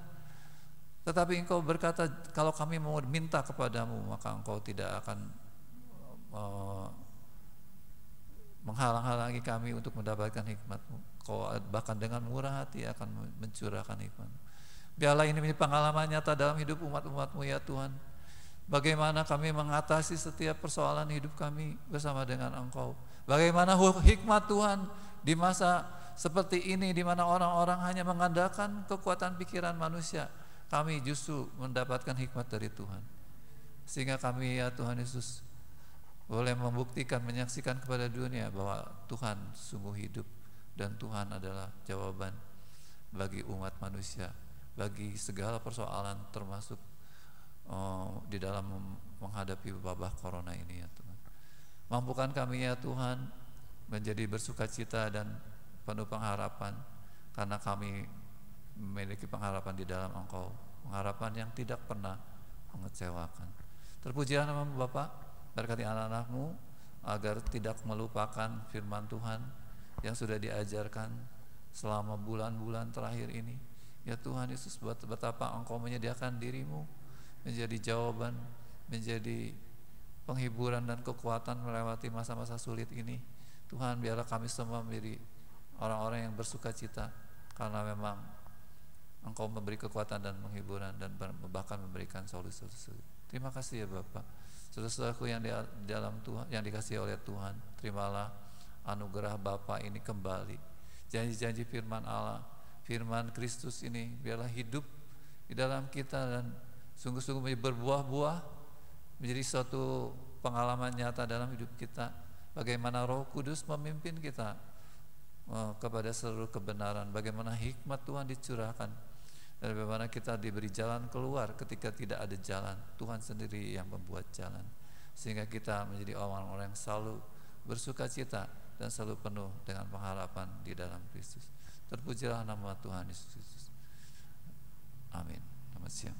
tetapi Engkau berkata kalau kami mau minta kepadamu, maka Engkau tidak akan menghalang-halangi kami untuk mendapatkan hikmat-Mu. Kau bahkan dengan murah hati akan mencurahkan hikmat. Biarlah ini menjadi pengalaman nyata dalam hidup umat-umat-Mu ya Tuhan. Bagaimana kami mengatasi setiap persoalan hidup kami bersama dengan Engkau. Bagaimana hikmat Tuhan di masa seperti ini, di mana orang-orang hanya mengandalkan kekuatan pikiran manusia, kami justru mendapatkan hikmat dari Tuhan. Sehingga kami ya Tuhan Yesus boleh membuktikan, menyaksikan kepada dunia bahwa Tuhan sungguh hidup, dan Tuhan adalah jawaban bagi umat manusia, bagi segala persoalan, termasuk di dalam menghadapi wabah corona ini ya Tuhan. Mampukan kami ya Tuhan menjadi bersukacita dan penuh pengharapan, karena kami memiliki pengharapan di dalam Engkau, pengharapan yang tidak pernah mengecewakan. Terpujilah nama-Mu Bapa, berkati anak-anak-Mu agar tidak melupakan firman Tuhan yang sudah diajarkan selama bulan-bulan terakhir ini. Ya Tuhan Yesus, betapa Engkau menyediakan diri-Mu menjadi jawaban, menjadi penghiburan dan kekuatan melewati masa-masa sulit ini. Tuhan, biarlah kami semua menjadi orang-orang yang bersukacita, karena memang Engkau memberi kekuatan dan penghiburan, dan bahkan memberikan solusi-solusi. Terima kasih ya Bapak. Saudara-saudaraku yang di dalam Tuhan, yang dikasihi oleh Tuhan, terimalah anugerah Bapa ini kembali. Janji-janji firman Allah, firman Kristus ini biarlah hidup di dalam kita dan sungguh-sungguh berbuah-buah, menjadi suatu pengalaman nyata dalam hidup kita. Bagaimana Roh Kudus memimpin kita kepada seluruh kebenaran, bagaimana hikmat Tuhan dicurahkan, dan bagaimana kita diberi jalan keluar ketika tidak ada jalan. Tuhan sendiri yang membuat jalan, sehingga kita menjadi orang-orang yang selalu bersukacita dan selalu penuh dengan pengharapan di dalam Kristus. Terpujilah nama Tuhan Yesus Kristus. Amin. Selamat siang.